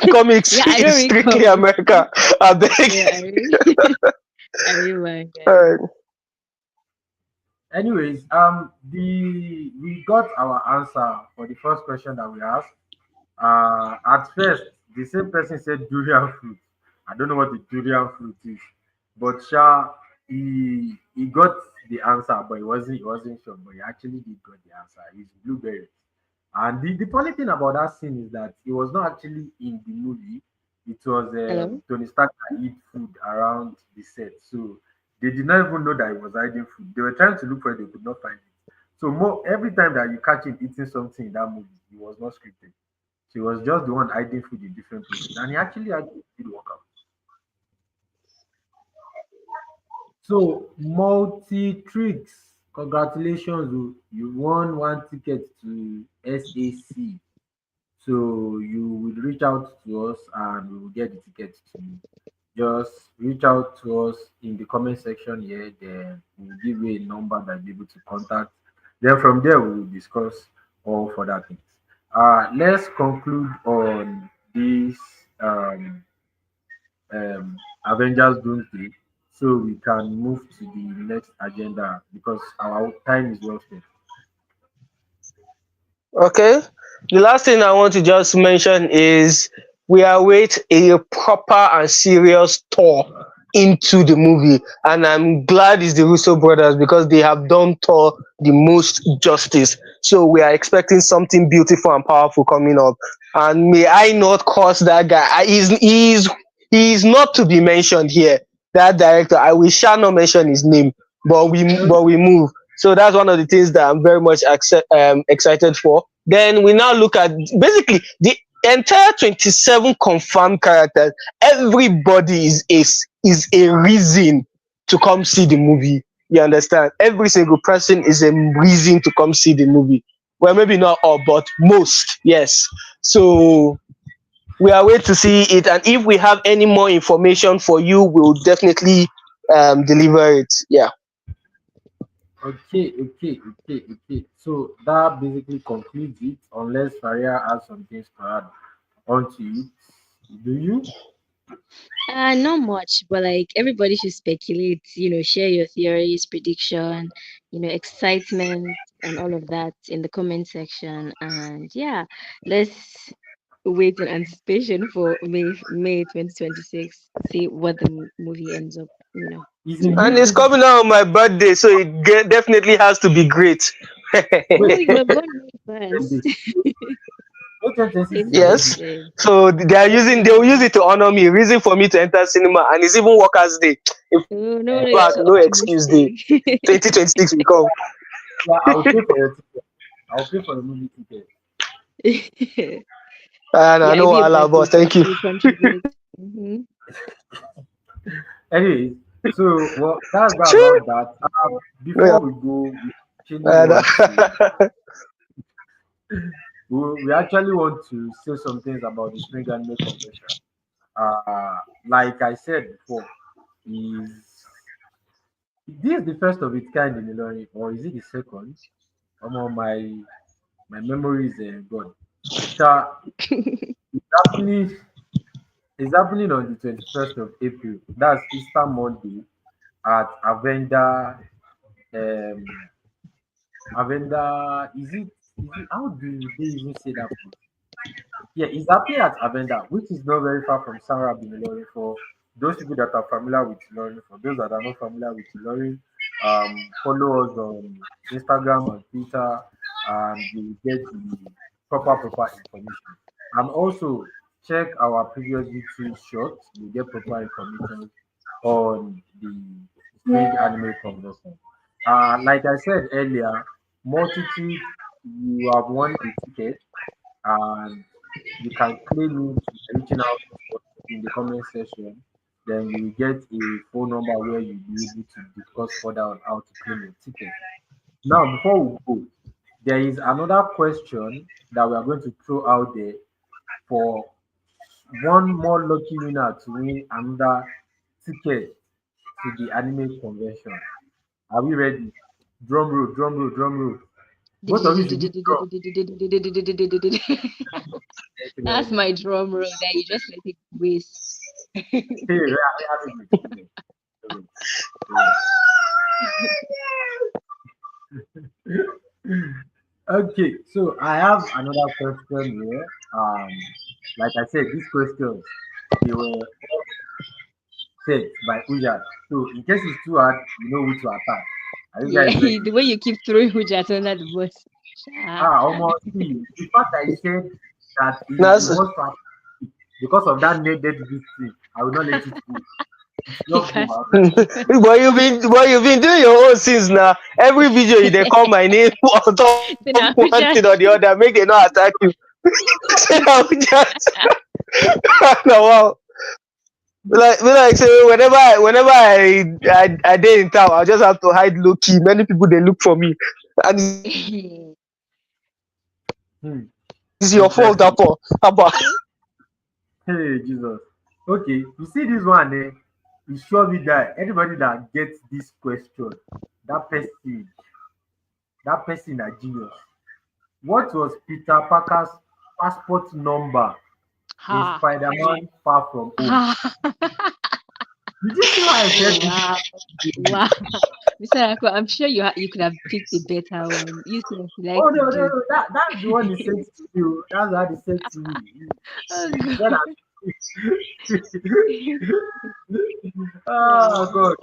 Comics Yeah, I is don't read strictly comics. America. I beg. Yeah, I read I read manga. Alright. Anyways, the we got our answer for the first question that we asked. At first, the same person said durian fruit. I don't know what the durian fruit is, but he got the answer, but he wasn't sure. But he actually did got the answer. It's blueberry. And the funny thing about that scene is that it was not actually in the movie. It was Hello? Tony Stark that eat food around the set. So they did not even know that he was hiding food. They were trying to look for it, they could not find it. So more every time that you catch him eating something in that movie, it was not scripted. So he was just the one hiding food in different places. And he actually did work out. So multi tricks. Congratulations, oh. You won one ticket to SAC. So you will reach out to us and we will get the ticket to you. Just reach out to us in the comment section here, then we'll give you a number that you'll be able to contact. Then from there we will discuss all further things. Let's conclude on this Avengers Doomsday so we can move to the next agenda because our time is well spent. Okay. The last thing I want to just mention is we await a proper and serious tour into the movie, and I'm glad it's the Russo brothers because they have done Thor the most justice. So we are expecting something beautiful and powerful coming up. And may I not curse that guy? He's not to be mentioned here. That director, I we shall not mention his name, but we move. So that's one of the things that I'm very much excited for. Then we now look at basically the entire 27 confirmed characters. Everybody is a reason to come see the movie. You understand? Every single person is a reason to come see the movie. Well, maybe not all, but most, yes. So we are waiting to see it, and if we have any more information for you, we'll definitely deliver it. Yeah. Okay. So that basically concludes it, unless Faria has some things to add onto it. Do you? Not much, but like everybody should speculate, share your theories, prediction, excitement and all of that in the comment section. And yeah, let's wait in anticipation for May 2026, see what the movie ends up, Is it And May turning it's out. 20? coming out on my birthday, so it definitely has to be great. Wait, Oh, you were born May birthday. 1st. May 2026 is Happy your birthday. Yes. birthday. So they will use Yeah. it to honor me, reason for me to enter cinema, and it's even Workers' Day. In Oh, no, no, you're fact, so no excuse day. optimistic. 2026 will come. Yeah, I will pay for your ticket. I'll pay for the movie ticket. And I Yeah, it'll know be a Allah, birthday boss. Thank gift. you. You contribute. Anyways, so well, that's about that. Yeah. Before we go, we actually want to we actually want to say some things about the Spring Anime Convention. Like I said before, is this the first of its kind in Ilorin, or is it the second? My memory is good. Sha, it's happening. It's happening on the 21st of April. That's Easter Monday at Um, Avenda. Is it? How do they even say that place? Yeah, it's happening at Avenda, which is not very far from Sarah in Ilorin. For those people that are familiar with Ilorin, for those that are not familiar with Ilorin, follow us on Instagram and Twitter, and you will get the proper information. And also check our previous YouTube shorts. You get proper information on the Spring Anime Convention. Like I said earlier, multitude you have won a ticket, and you can claim it by reaching out to us in the comment section. Then you will get a phone number where you'll be able to discuss further on how to claim your ticket. Now, before we go, there is another question that we are going to throw out there for one more lucky winner to win another ticket to the anime convention. Are we ready? Drum roll, drum roll, drum roll. Both of you should beat drum. That's my drum roll there. You just let it waste. Hey, wait, wait, wait. Okay, so I have another question here. Like I said, these questions they were set by Uja. So in case it's too hard, you know who to attack. Are you Yeah, guys ready? the way you keep throwing Hujat under the bus. Sha. Almost see the fact that you said that he That's wants to attack me because of that needed this thing. I will not let it go. It You will not go. can't I'll stop. but you've been doing your own since now. Every video you they call my name on top Then one I thing or the Hujat. other, make they not attack you. Say I would just no wow. Like say whenever I day in town, I just have to hide low key. Many people they look for me, and it's your fault. Hmm, That interesting. About Hey Jesus. Okay, you see this one it sure me that anybody that gets this question, that person, that person a genius. What was Peter Parker's passport number in Ha. Spider-Man Far From Home? Ha. Did you see why I said this? Wow. Wow. Mr. Ako, I'm sure you could have picked a better one. You see what you like Oh to no, no, do. no, that's the one he sent to you. That's what he sent to me. Oh He said God. that. Oh Wow. God.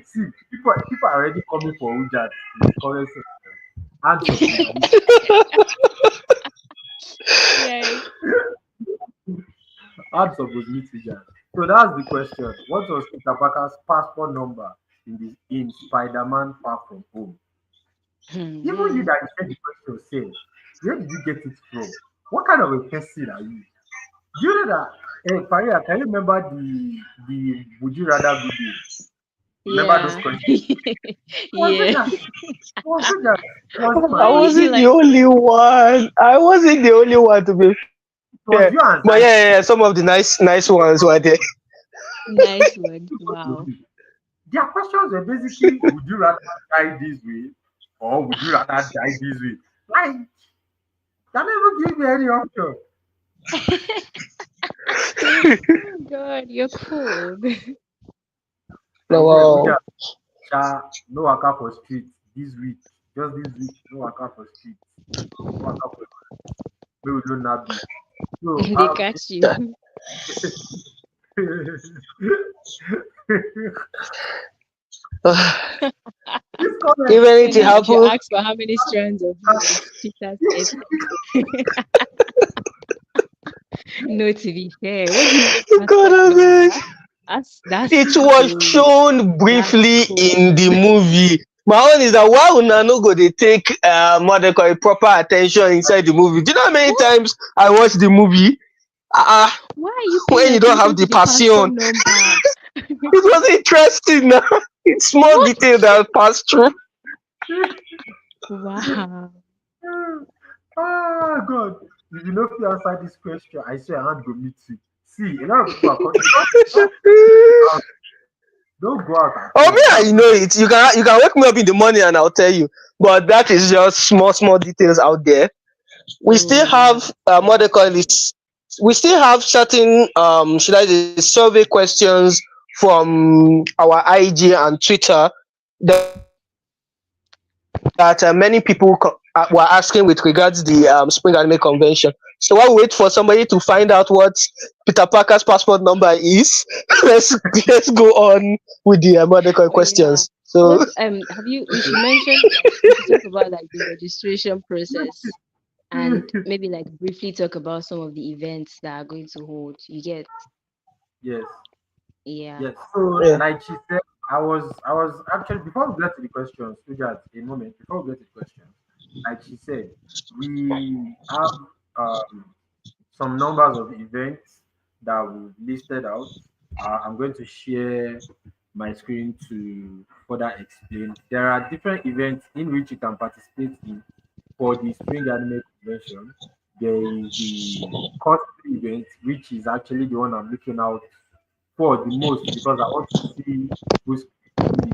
See, people are already coming for Ujat in the comment section. Hands up to my Yes. hands up with me Ujat. So that's the question. What was Peter Parker's passport number in Spider-Man Far From Home? Even you Hmm. that you said the question said, where did you get it from? What kind of a person are you? Do you know that? Hey, Faria, can you remember the Would You Rather video? Remember those Yeah. questions? Was it Yeah. that? Was it that? Was it I my Why own? you wasn't the like only one. I wasn't the only one to be It fair. was you and But Zai. yeah, some of the nice ones were there. nice one? Wow. Their questions were basically, would you rather die this way or would you rather die this way? Like, that never gave me any option. Oh God, you're cold. I No, said, Uja, wow. Sha, no waka for street this week. Just this week, no waka for street. No waka for we will not be. So, They catch you. this comment, If So anything now if you happen, ask for how many strands of hair Peter said, no, to be fair, what do you mean God passport I beg. number? That's It was cold. shown That's briefly in cold. the movie. My own is that why una no go they take what they call it, proper attention inside the movie. Do you know how many What? times I watched the movie? Uh, Why are you paying when you don't have attention to the the passport passion. number? It was interesting now. It's small What? detail that passed through. Wow. oh God. If you know if you answer this question, I swear I hand go meet you. See, a lot of people are coming. Don't go out at Oh me, all. I That's know it. You can wake me up in the morning and I'll tell you. But that is just small details out there. We still Oh wow. have what they call this. We still have certain should I say survey questions from our IG and Twitter that many people were asking with regards the Spring Anime Convention. So while we wait for somebody to find out what Peter Parker's passport number is, let's let's go on with the what they call Oh yeah. questions. So What have you we should mention like we should talk about like the registration process and maybe like briefly talk about some of the events that are going to hold. You get yes. yeah. Yes. So yeah. like she said, I was actually before we get to the questions, Ujat, a moment, before we get to the questions. like she said, we have some numbers of events that we've listed out. I'm going to share my screen to further explain. There are different events in which you can participate in for the Spring Anime Convention. There is the cosplay event, which is actually the one I'm looking out for the most because I want to see who's creativity.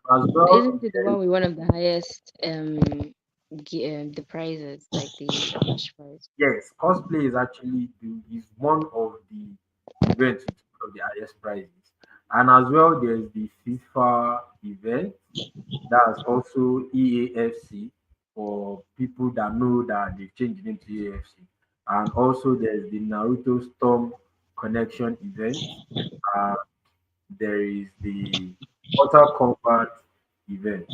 As well, Isn't it the one with one of the highest the prizes, like the cash prize? yes, cosplay is actually is one of the events with one of the highest prizes. And as well, there's the FIFA event. That's also EAFC for people that know that they've changed the name to EAFC. And also there's the Naruto Storm Connection event. Uh, there is the Mortal Kombat event.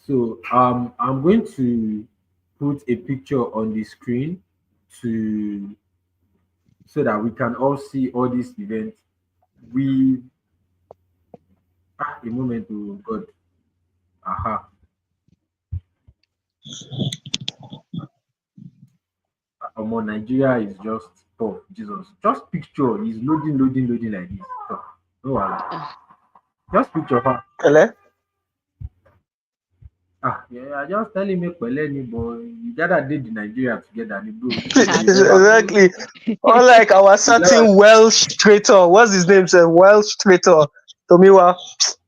So I'm going to put a picture on the screen to so that we can all see all these events. We a moment to God. Aha. Nigeria is just tough. Jesus. Just picture is loading, loading, loading like this. Tough. No wahala. Ah, Just picture her. Hello? Yeah, I just telling me Pele ni boy. You gotta did the Nigeria together, ni bro. ah, You never Exactly. Unlike our you never certain Welsh traitor, what's his name? Sir? Welsh traitor, Tomiwa.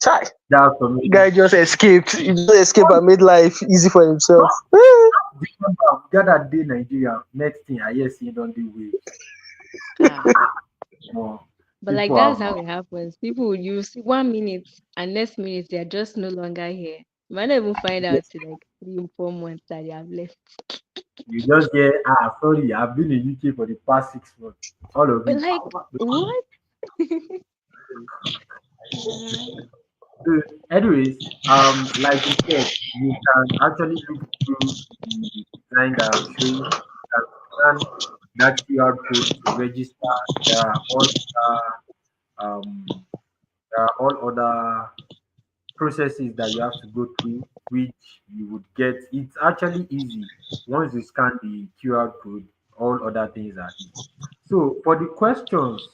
Chai, that for me. guy just escaped. He just escaped and made life easy for himself. Just remember, we gotta did Nigeria. Next thing I hear see don't do waves. ah. More But like people that's have how it happens. People would use 1 minute and next minute they're just no longer here. You might not even find out to like 3 or 4 months that they have left. you just get sorry, I've been in UK for the past 6 months. All of But it. like what? Uh, So, anyways, like you said, you can actually look through the design that I'm showing. You can scan that QR code to register. There are all um, there are all other processes that you have to go through, which you would get. It's actually easy once you scan the QR code. All other things are easy. So, for the questions,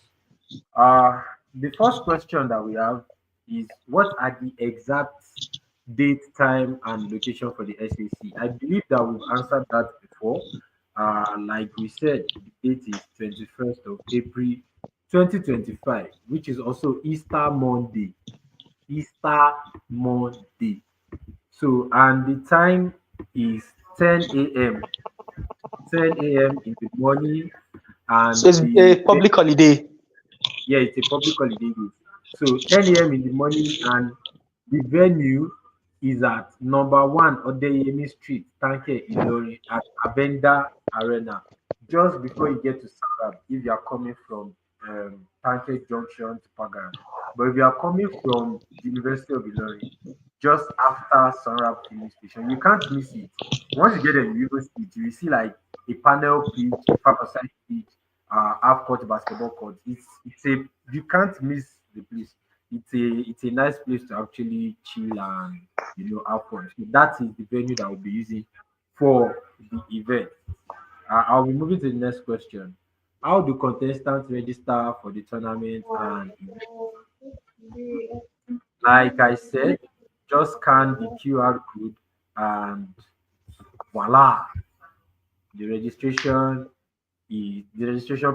uh, the first question that we have is what are the exact date, time, and location for the SAC? I believe that we've answered that before. Like we said, the date is 21st of April 2025, which is also Easter Monday. Easter Monday. So, and the time is 10 a.m. 10 a.m. in the morning, So and it's a public holiday. yeah, it's a public holiday day. So 10 a.m. in the morning, and the venue is at number one Odeyemi Street, Tanke Ilori, at Avenda Arena, just before you get to Sarab. If you are coming from Tanke Junction to Pagara, but if you are coming from the University of Ilori, just after Sarab filling station, you can't miss it. Once you get there, you will see it. You will see like a panel pitch, a five-a-side pitch, half court basketball court. It's a you can't miss the place. It's a nice place to actually chill and have fun. So that is the venue that we'll be using for the event. I'll be moving to the next question. How do contestants register for the tournament and event? Like I said, just scan the QR code and voila, the registration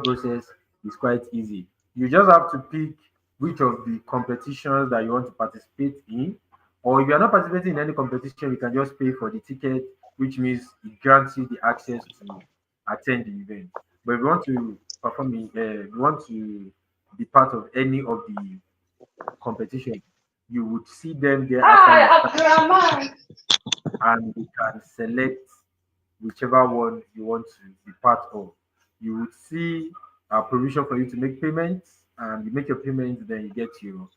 process is quite easy. You just have to pick which of the competitions that you want to participate in, or if you are not participating in any competition, you can just pay for the ticket, which means it grants you the access to attend the event. But if you want to you want to be part of any of the competition, you would see them there after you start, and you can select whichever one you want to be part of. You would see a provision for you to make payments, and you make your payments, then you get your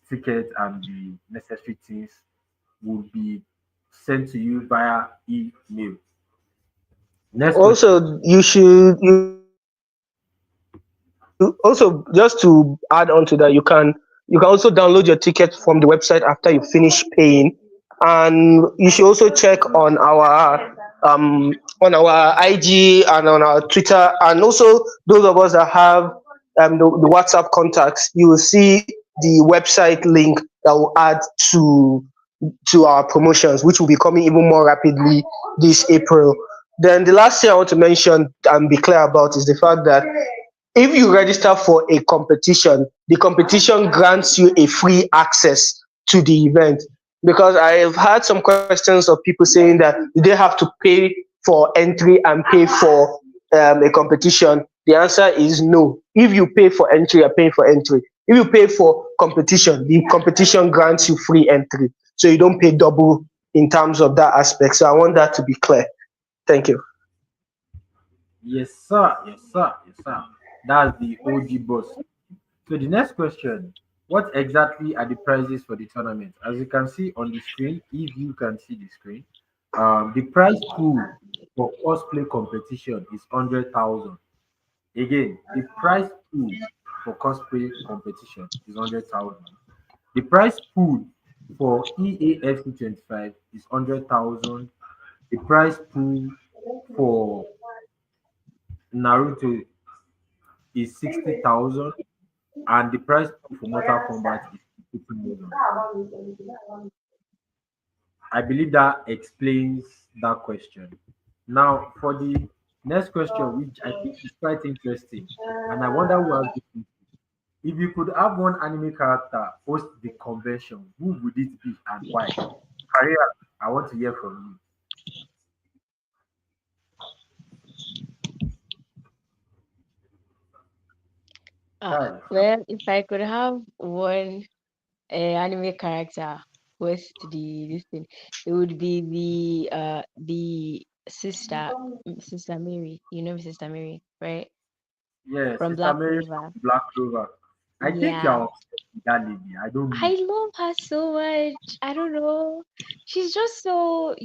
ticket, and the necessary things will be sent to you via email. Next question. Also, also just to add on to that, you can also download your ticket from the website after you finish paying. And you should also check on our IG and on our Twitter, and also those of us that have the WhatsApp contacts. You will see the website link that will add to our promotions, which will be coming even more rapidly this April. Then the last thing I want to mention and be clear about is the fact that if you register for a competition, the competition grants you a free access to the event. Because I have had some questions of people saying that they have to pay for entry and pay for a competition. The answer is no. If you pay for entry, you're paying for entry. If you pay for competition, the competition grants you free entry. So you don't pay double in terms of that aspect. So I want that to be clear. Thank you. Yes, sir. Yes, sir. Yes, sir. That's the OG boss. So the next question: what exactly are the prizes for the tournament? As you can see on the screen, if you can see the screen, the prize pool for cosplay competition is 100,000. Again, the prize pool for cosplay competition is 100,000. The prize pool for EAFC 25 is 100,000. The prize pool for Naruto is 60,000, and the price pool for Mortal Kombat is 50,000. I believe that explains that question. Now, for the next question, which I think is quite interesting, and I wonder who has this. If you could have one anime character host the convention, who would it be and why? Career, I want to hear from you. Hi. Well, if I could have one anime character with this thing, it would be the sister Mary. You know Sister Mary, right? Yes, From Sister Black Mary Clover. from Black Clover. I think you're Yeah. obsessed with that lady. I don't know. I love her so much. I don't know. She's just so,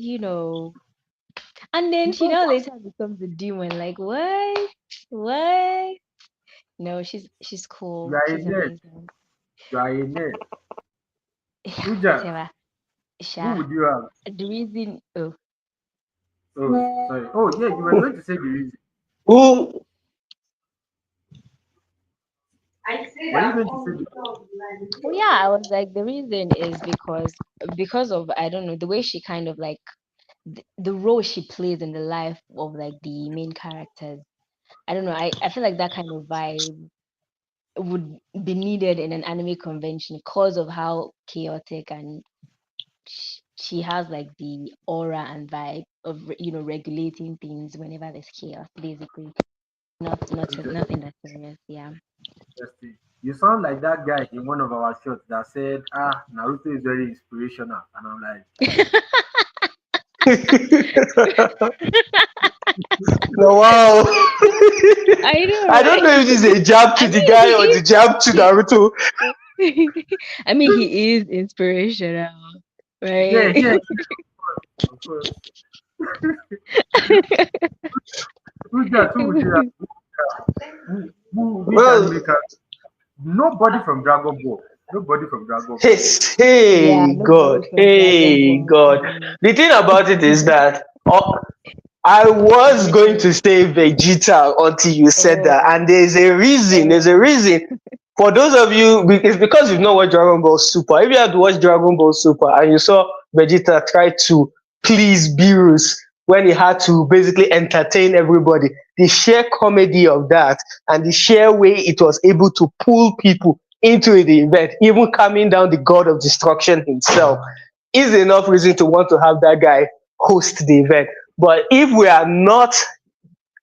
and then You she know now what? later becomes a demon. Like what? What? No, she's You cool. are a She's nerd. amazing. You are a nerd. Yeah, Uja, whatever. who Sha. would you have? The reason oh Oh, sorry. Oh, yeah, you were going to say the reason. Who Were you going to say the well yeah, I was like the reason is because of I don't know, the way she kind of like the role she plays in the life of like the main characters. I don't know, I feel like that kind of vibe would be needed in an anime convention because of how chaotic and she has like the aura and vibe of regulating things whenever there's chaos basically. Nothing interesting? that serious, yeah. Interesting. You sound like that guy in one of our shots that said, "Ah, Naruto is very inspirational," and I'm like, no, wow. I know, I don't right? know if this is a jab I to the mean, guy or the jab to he Naruto. is. I mean, he is inspirational, "Yeah, right? yeah, of course." Who would you have? Which Well, anime character? Nobody from Dragon Ball. Nobody from Dragon hey, Ball. Yeah, hey, nobody God, from Dragon hey, Ball. God. The thing about it is that I was going Literally. to say Vegeta until you said that, and Oh, there's a reason. There's a oh. reason. For those of you, it's because you've not watched Dragon Ball Super. If you had watched Dragon Ball Super and you saw Vegeta try to please Beerus when he had to basically entertain everybody, the sheer comedy of that and the sheer way it was able to pull people into the event, even calming down the god of destruction himself, is enough reason to want to have that guy host the event. But if we are not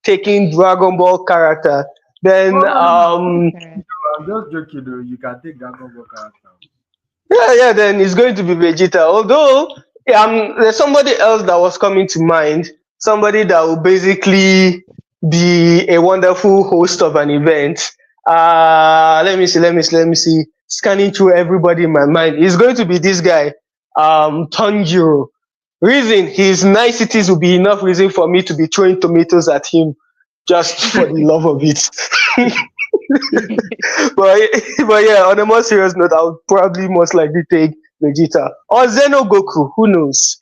taking Dragon Ball character, then No, no, no, no. Correct. I'm just joking though. You can take Dragon Ball character. yeah, then it's going to be Vegeta. Although there's somebody else that was coming to mind, somebody that will basically be a wonderful host of an event. Let me see. Scanning through everybody in my mind, it's going to be this guy, Tanjiro. Reason his niceties will be enough reason for me to be throwing tomatoes at him just for the love of it. but but yeah, on a more serious note, I would probably most likely take Vegeta, or Xenogoku. Who knows?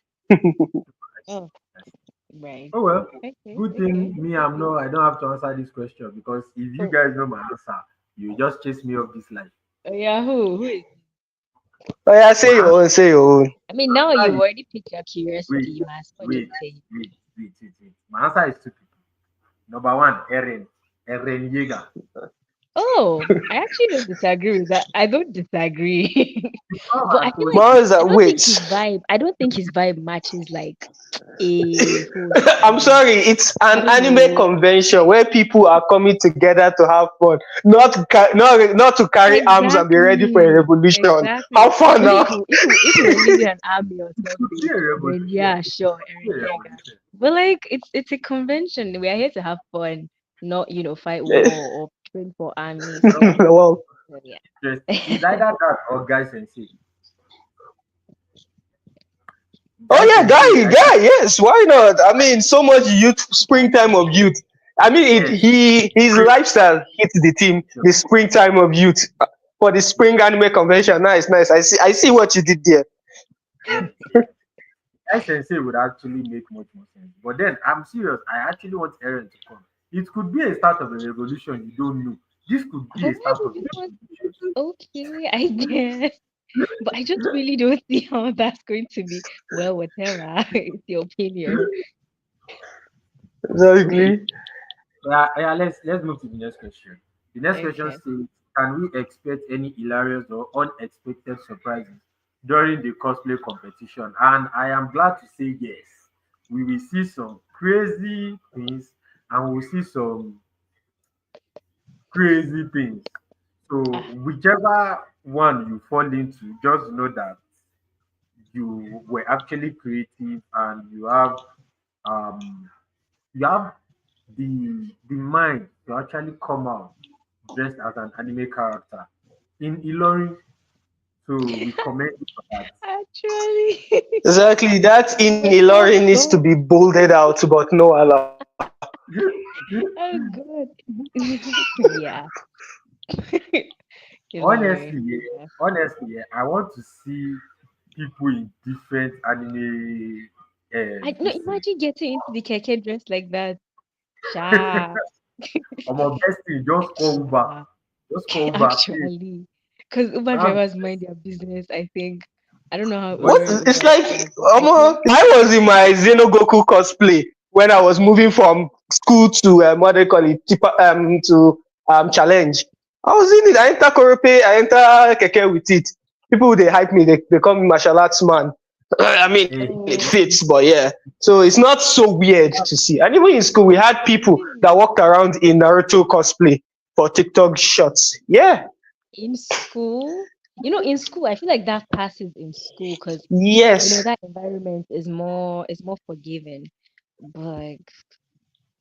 Oh, right. Oh well, Okay, good okay. thing me. I don't have to answer this question because if you Oh, guys know my answer, you just chase me off this life. yeah, who is? Oh yeah, My say your answer own. Say your own. I mean, now you've is already piqued your wait, curiosity. You might as well just wait, say. wait. My answer is two people. Number one, Eren Yeager. Oh, I actually don't disagree with that. I don't disagree. The power But I has feel told like you. Mars, wait. I don't think his vibe matches like a whole I'm sorry, it's I an don't anime know. convention where people are coming together to have fun, not to carry arms and be ready for a Exactly. revolution. How Exactly. fun Maybe now? if you were leading an army or It could be something, a then revolution. yeah, sure, It could be Aaron a Yeager. revolution. But like it's a convention. We are here to have fun, not fight war or train for army. Well, So yeah. Interesting. It's either that or Guy Sensei. oh Guy yeah, Sensei. yes, why not? I mean, so much youth, springtime of youth. I mean, Yes. his lifestyle hits the team, the springtime of youth for the spring anime convention. Nice, nice. I see what you did there. Yes. Guy Sensei would actually make much more sense. But then I'm serious. I actually want Eren to come. It could be a start of a revolution you don't know. This could be a start of a revolution. Okay, I guess. But I just really don't see how that's going to be. Well, whatever. It's your opinion. Okay. Exactly. Yeah, let's move to the next question. The next question Okay. says, can we expect any hilarious or unexpected surprises during the cosplay competition? And I am glad to say yes. We will see some crazy things and we'll see some crazy things. So Ah, whichever one you fall into, just know that you were actually creative and um you have the mind to actually come out dressed as an anime character in Ilori. So we commend you for that. actually. Exactly. That in But oh Ilori needs to God. be bolded out, but no Allah. Oh God. Yeah. honestly, Hillary. yeah, Yeah. honestly, yeah, I want to see people in different anime I no this thing. imagine getting into the keke dress like that. Sha. Best thing, just call Uber. Ah, Just call Uber, please. actually. Because Uber That's drivers mind their business, I think. I don't know how but What? Illinois It's Ubers like are, but I think I was in my Xenogoku cosplay when I was moving from school to what they call it, to challenge. I was in it. I enter Korope, I enter Keke with it. People they hype me. They call me martial arts man. I mean, hey, it oh fits, but yeah. So it's not so weird to see. And even in school, we had people really? that walked around in Naruto cosplay for TikTok shots. Yeah. In school, in school, I feel like that passes in school because Yes. that environment is more forgiving. But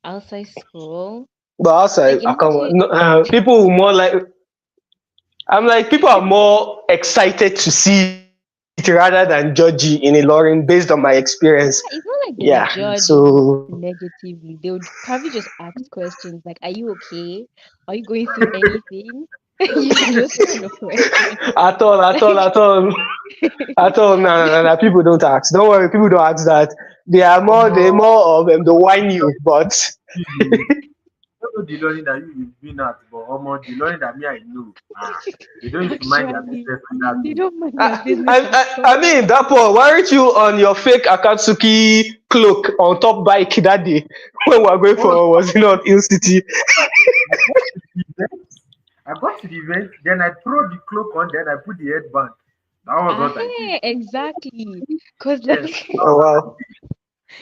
outside school, But outside, like I come imagine no, people will more like I'm like people are more excited to see it rather than judgy in a Ilorin based on my experience. yeah, it's not like Yeah. they would judge So you negatively. They would probably just ask questions like, "Are you okay? Are you going through anything?" Those kind of questions. at all. At all, no, no, no, no. People don't ask. Don't worry, people don't ask that. They're Omo, more of the whine you, but you don't know the learning that you've been at, but the learning that me I know, they don't used to mind their Actually, business like that they too. don't mind their I, business I, at I all. mean, that Paul, weren't you on your fake Akatsuki cloak on top bike that day when we were going Oh, for, was it not Hill City? I got to the event. I got to the event, then I throw the cloak on, then I put the headband. That was what I did. Exactly. Cause Yes, like, that Oh, was what I wow. did.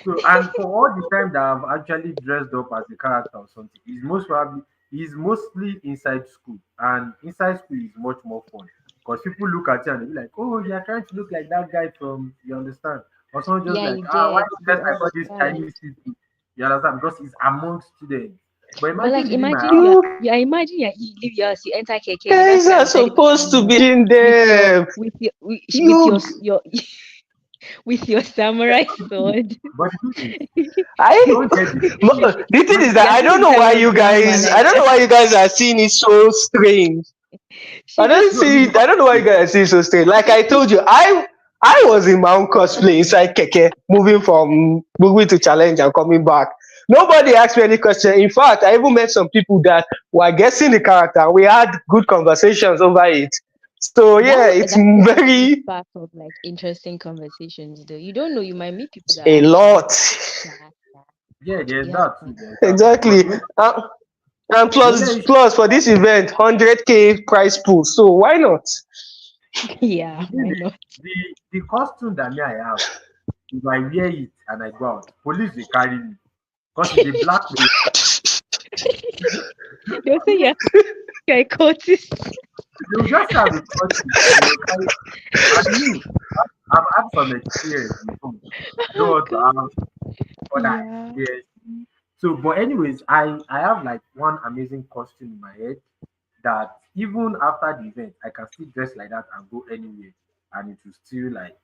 So, and for all the time that I've actually dressed up as a character or something, is mostly inside school, and inside school is much more fun because people look at you and they be like, "Oh, you're trying to look like that guy from," you understand? Or someone just yeah, like, you "Why get, you they dress like all these understand. Chinese people?" You understand? Because it's among students. But But imagine like, leaving my imagine house. you leave yours, you enter KK, You you now guys start are defending supposed to Mama be in them. with You, your with your samurai sword. But the thing is, I, you don't get the feeling. the thing But is You're that just the kind of grandma I like don't know that. why you guys are seeing it so strange. She just No, no, no. I don't know why you guys see so strange. Like I told you, I was in my own cosplay inside Keke, moving from moving to challenge and coming back. Nobody asked me any question. In fact, I even met some people that were guessing the character. We had good conversations over it. So yeah, it's that would actually very spark up like interesting conversations though. You don't know, you might meet people that a are actually lot. yeah, yeah. Yeah, there's You have that too. to There's that too. But Exactly. And the only issue plus for this event, 100K prize pool. So why not? yeah, the thing why is, not? the costume that me I have, if I wear it and I go out, police will carry me because it's a black place. They'll say you're a cultist. They will just have a costume. They will carry. And me, I've had some experience before. Don't Oh want to god. have other Yeah. experience. So, but anyways, I have like one amazing costume in my head that even after the event, I can still dress like that and go anywhere, and it will still like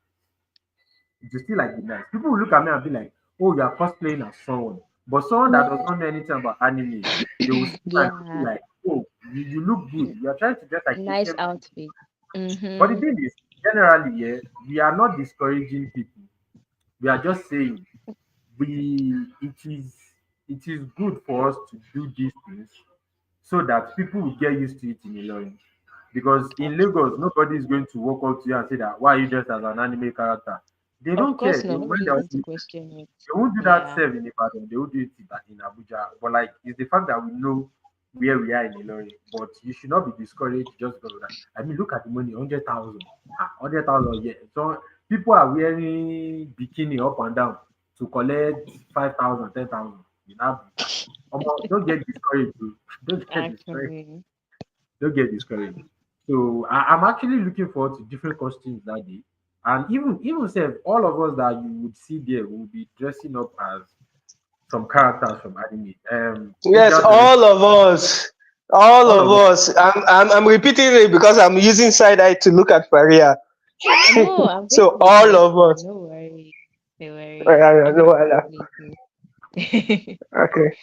be nice. People will look at me and be like, "Oh, you are cosplaying as someone," but someone that does not know anything about anime, they will see you and be Yeah. like, "Oh, you look good. You are trying to dress like Nice Asian people." outfit. But the Mm-hmm. thing is, generally, yeah, we are not discouraging people. We are just saying we it is good for us to do these things so that people will get used to it in Ilorin. Because in Lagos, nobody is going to walk up to you and say that why are you dressed as an anime character? They Of don't care. course They not. will when Nobody's going to question it. they won't do that Yeah. self in Ibadan. They will do it in Abuja. But like it's the fact that we know where we are in Ilorin. But you should not be discouraged just because of that. I mean, look at the money, 100,000. 100,000, yeah. So people are wearing bikini up and down to collect 5,000, 10,000. You know, don't get discouraged. Bro. Don't get discouraged. Actually. Don't get discouraged. So I'm actually looking forward to different costumes that day. And even say all of us that you would see there will be dressing up as some characters from anime. Yes, Angels already all of us. All all of of us. us. I'm repeating it because I'm using side eye to look at Faria. No, I'm going So to be all there of too. us. No worry. No worry. I know Everybody Allah. will be Okay.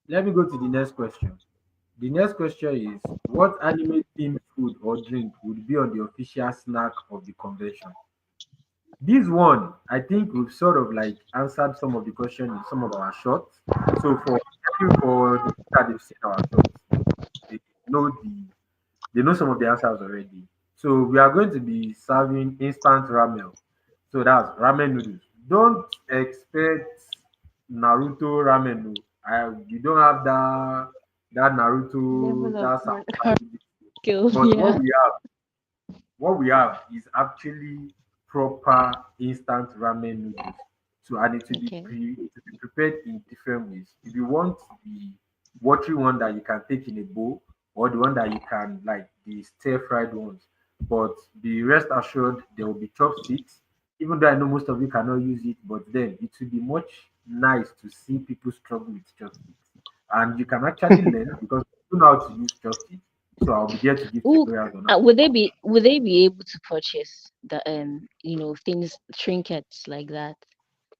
Let me go to the next question. The next question is what anime themed food or drink would be on the official snack of the convention? This one, I think we've sort of like answered some of the question in some of our shots. So for the people that they've seen our shots, they know they know some of the answers already. So we are going to be serving instant ramen. So that's ramen noodles. Don't expect Naruto ramen. No. We don't have that level Naruto of that samurai. skill. But Yeah. what we have is actually proper instant ramen noodles. So and Okay. it will be prepared in different ways. If you want the watery one that you can take in a bowl, or the one that you can like the stir fried ones. But be rest assured there will be chopsticks. Even though I know most of you cannot use it, but then it will be much nice to see people struggle with chopsticks. And you can actually learn because you know how to use chopsticks. So I'll be there to give Ooh, tutorials on would they be able to purchase the things trinkets like that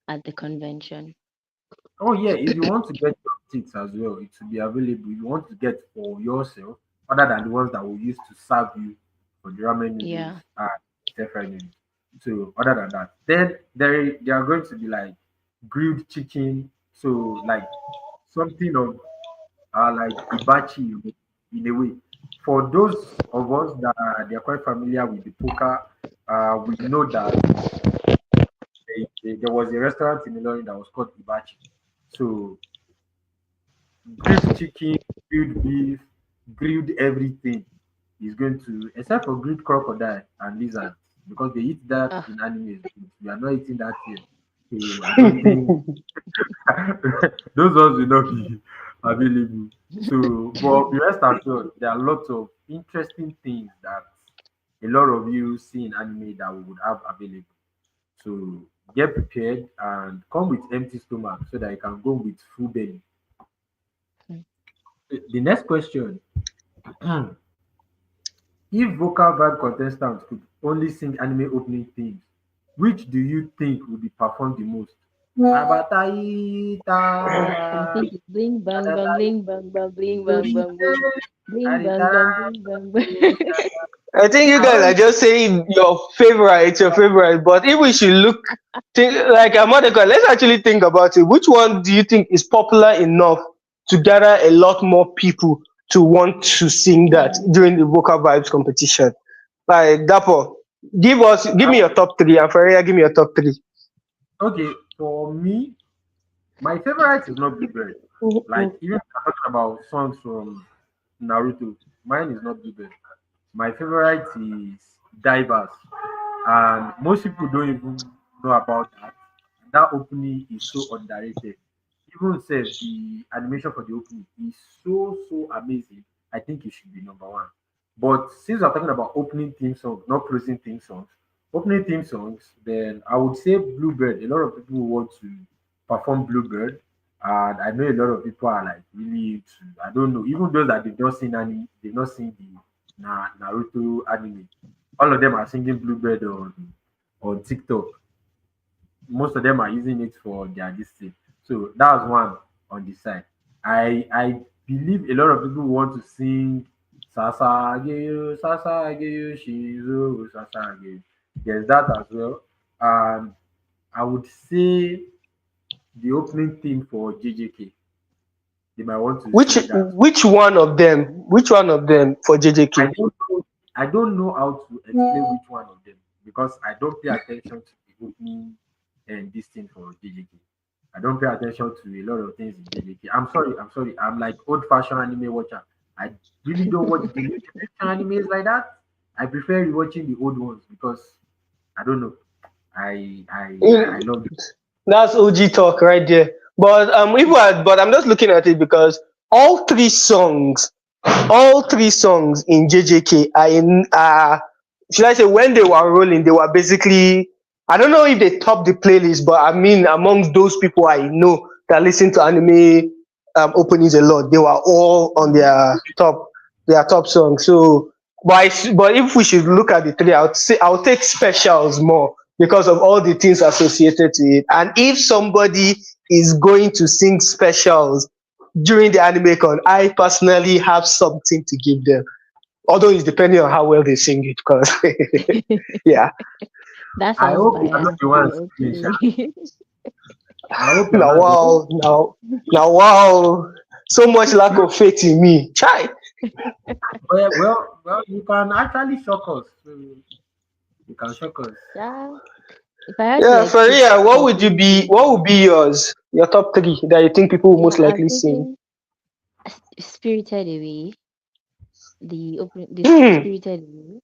at the convention? Oh yeah, if you want to get your tips as well, it will be available. If you want to get for yourself, other than the ones that we use to serve you for the ramen noodles Yeah. and stir fried noodles. So other than that, then there are going to be like grilled chicken. So like something of like ibachi in a way. For those of us that they are quite familiar with the poker, we know that there was a restaurant in Ilorin that was called Ibachi. So grilled chicken, grilled beef, grilled everything is going to, except for grilled crocodile and lizard, because they eat that Ah, in animes. We are not eating that here. So I don't think those ones will not be available. So, but be rest assured, there are lots of interesting things that a lot of you see in anime that we would have available. So get prepared and come with empty stomach so that you can go with full belly. The next question. If vocal vibe contestants could only sing anime opening themes, which do you think would be performed the most? Abataita. I think it's bling bang bang Adadai. bling bang bang bling bang Lórí bang boom. Bling bang Aritara. bang bling bang bang. I think you I guys are want just saying your favorite. But if we should like a mother, let's actually think about it. Which one do you think is popular enough to gather a lot more people to want to sing that Hmm. during the vocal vibes competition? Like Dapo, give me I- your top three, and Faria, give me your top three. okay, for me, my favorite is not Blueberry. Like even if I'm talking about songs from Naruto, mine is not Blueberry. My favorite is Divers, and most people don't even know about that. That opening is so underrated. Even says the animation for the opening is so amazing. I think it should be number one. But since we're talking about opening theme songs, not closing theme songs, opening theme songs, then I would say Bluebird. A lot of people want to perform Bluebird, and I know a lot of people are like really into. I don't know, even those that they've not seen anime, they've not seen the Naruto anime. All of them are singing Bluebird on TikTok. Most of them are using it for their this thing. So that's one on the side. I believe a lot of people want to sing Sasa Ageyo Shizu Sasa Ageyo. There's that as well. And I would say the opening theme for JJK. They might want to Which sing that. which one of them? Which one of them for I JJK? don't know. I don't know how to explain which one of them because I don't pay attention to the opening and this thing for JJK. I don't pay attention to a lot of things in JJK. I'm sorry. I'm sorry. I'm like old-fashioned anime watcher. I really don't watch the new generation animes like that. I prefer rewatching the old ones because I don't know. I love it. That's OG talk right there. But but I'm just looking at it because all three songs in JJK are in should I say when they were rolling, they were basically, I don't know if they top the playlist, but I mean amongst those people I know that listen to anime openings a lot, they were all on their top songs. So but if we should look at the three, I'll take specials more because of all the things associated to it. And if somebody is going to sing specials during the anime con, I personally have something to give them. Although it's depending on how well they sing it, because yeah. That I sounds hope you are not biased, the but one singing, Sha. okay. I hope you are Now not the wow, now wow. So much lack of faith in me. Chai. well, you can actually shock us. You can shock us. Yeah. If I had to Yeah, like pick Faria, top three what would things, be yours? Your top three that you think people will most yeah, I'm likely sing? thinking Spirited Away, the Hmm. Spirited Away,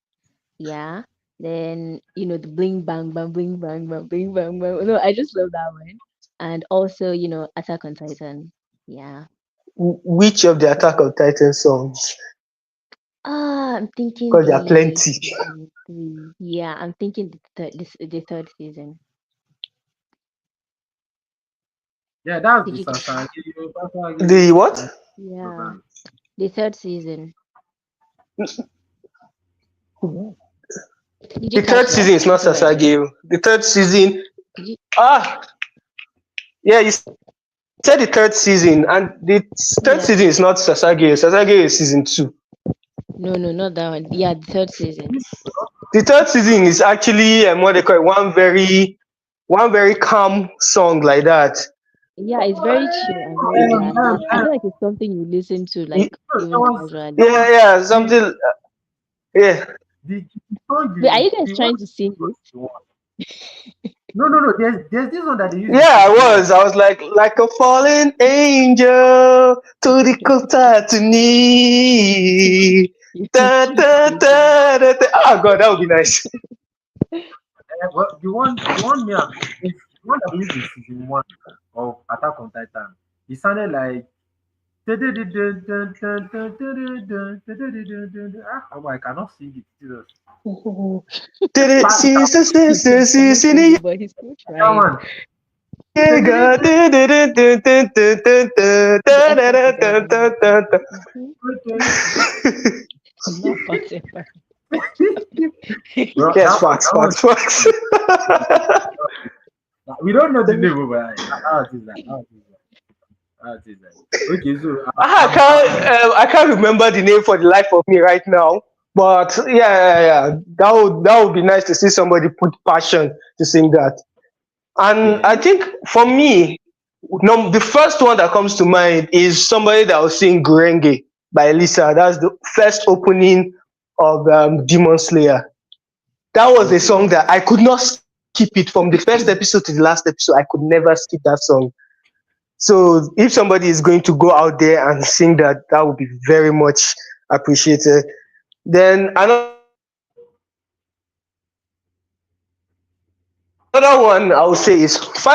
yeah. Then the bling bang bang bling bang bang bling bang bang. No, I just love that one. And also Attack on Titan. Yeah. Which of the Attack on Titan songs? I'm thinking Because there are the plenty. season three. Yeah, I'm thinking the third season. Yeah, that's Did the you? The what? Yeah, program. the third season. Did you The catch third that? season is not Before I end. Sasageo. The third season, Did you? ah, yeah, you said the third season, and the third season is not Yeah. Sasageo. Sasageo is season two. No, no, not that one. Yeah, the third season. The third season is actually what they call it, one very calm song like that. Yeah, it's very chill and very relaxing. I feel like it's something you listen to Y- like No, even casually. Yeah, yeah, something. Yeah, the song Wait, are is you guys the one trying to sing it? the one. No. There's this one that they use in yeah. I season one. was. I was like a fallen angel to the kota to knee. You Da, keep da, singing. da, da, da. Oh God, that would be nice. Well, the one me and the one that they used in season one of Attack on Titan. It sounded like I cannot sing it. Jesus. Did it, That, that, sister, He sister, cannot sister, sing it, but he's still that trying. one. yeah, God. Did it, did it, did it, did it, The da, da, effort da, is da, already da, there. da, da. Not whatever. Well, Yes, facts, that one facts, facts. We don't know the name, but how it is that? How it is that? How it is that? Okay, so I can't remember the name for the life of me right now. But yeah. That would be nice to see somebody put passion to sing that. And yeah. I think for me, no, the first one that comes to mind is somebody that will sing Gurenge by Lisa. That's the first opening of Demon Slayer. That was a Okay. song that I could not skip it from the first episode to the last episode. I could never skip that song. So if somebody is going to go out there and sing that, that would be very much appreciated. Then another one I would say is Fire Force opening. I'll be sure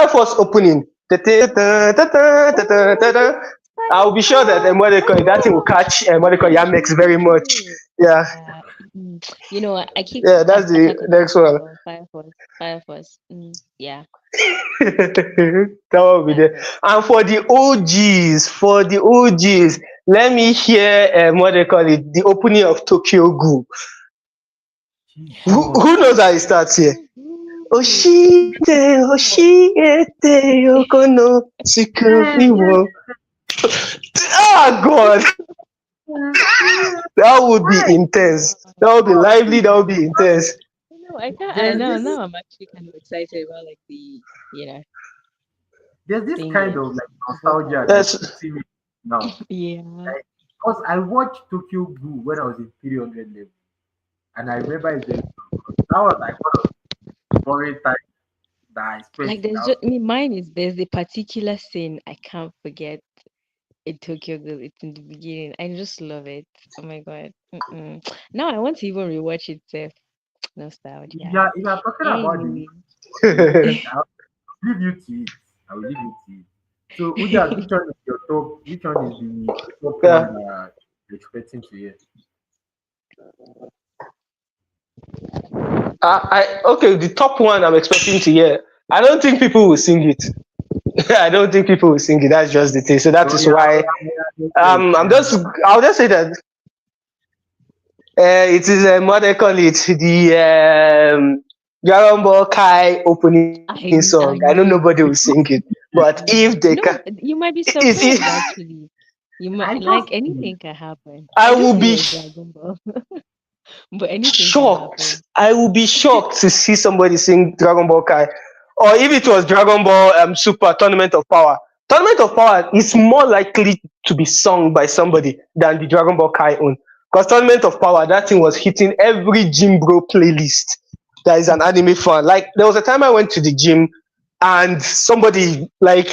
that whenever they call it, that thing will catch what they call Yamex very much. Yeah, Firefox. Yamex Yes, very you much. do. Yeah, Yeah. You know, I keep yeah, that's the Attack on next Titan, one. but Firefox. Firefox. Yeah, That will be there. Firefox. And for the OGs, let me hear what they call it, the opening of Tokyo Ghoul. Who Jesus. knows how it starts here? Oshite, Oshiete, Yokono, Tsukumiwo. Ah, God, that would be intense. That would be Wow. lively. That would be intense. No, I can't. I There's know. this Now I'm actually kind of excited about like the, you know, there's this kind of singers, like nostalgia vocals. that's That's hitting me now. Yeah. Like, because I watched Tokyo Ghoul when I was in 300 level, and I remember it very well. That was like one of the boring times that I spent Like in there's that. just, I mean, mine is there's a particular scene I can't forget in Tokyo Ghoul. It's in the beginning. I just love it. Oh my God. Mm-mm. Now I want to even rewatch it. Nostalgia. Yeah, if you're talking about the Anyway. moment, I'll leave you to it. I will leave you to it. So, Ujas, which one is your top? Which one is the top one yeah. that you're expecting to hear? Okay. The top one I'm expecting to hear. I don't think people will sing it. I don't think people will sing it. That's just the thing. So that Oh is yeah, oh, why yeah, yeah, yeah, I'm yeah. just. I'll just say that it is what they call it, the Dragon Ball Kai opening song. I know I nobody knew will it. sing it, but if they can, No, you might be is it? surprised actually. You I might just like anything can happen. I I will just knew it be was Dragon Ball, but anything can shocked. happen. I will be shocked to see somebody sing Dragon Ball Kai, or if it was Dragon Ball Super Tournament of Power. Tournament of Power is more likely to be sung by somebody than the Dragon Ball Kai own. Because Tournament of Power, that thing was hitting every gym bro playlist. That is an anime fan. Like there was a time I went to the gym and somebody like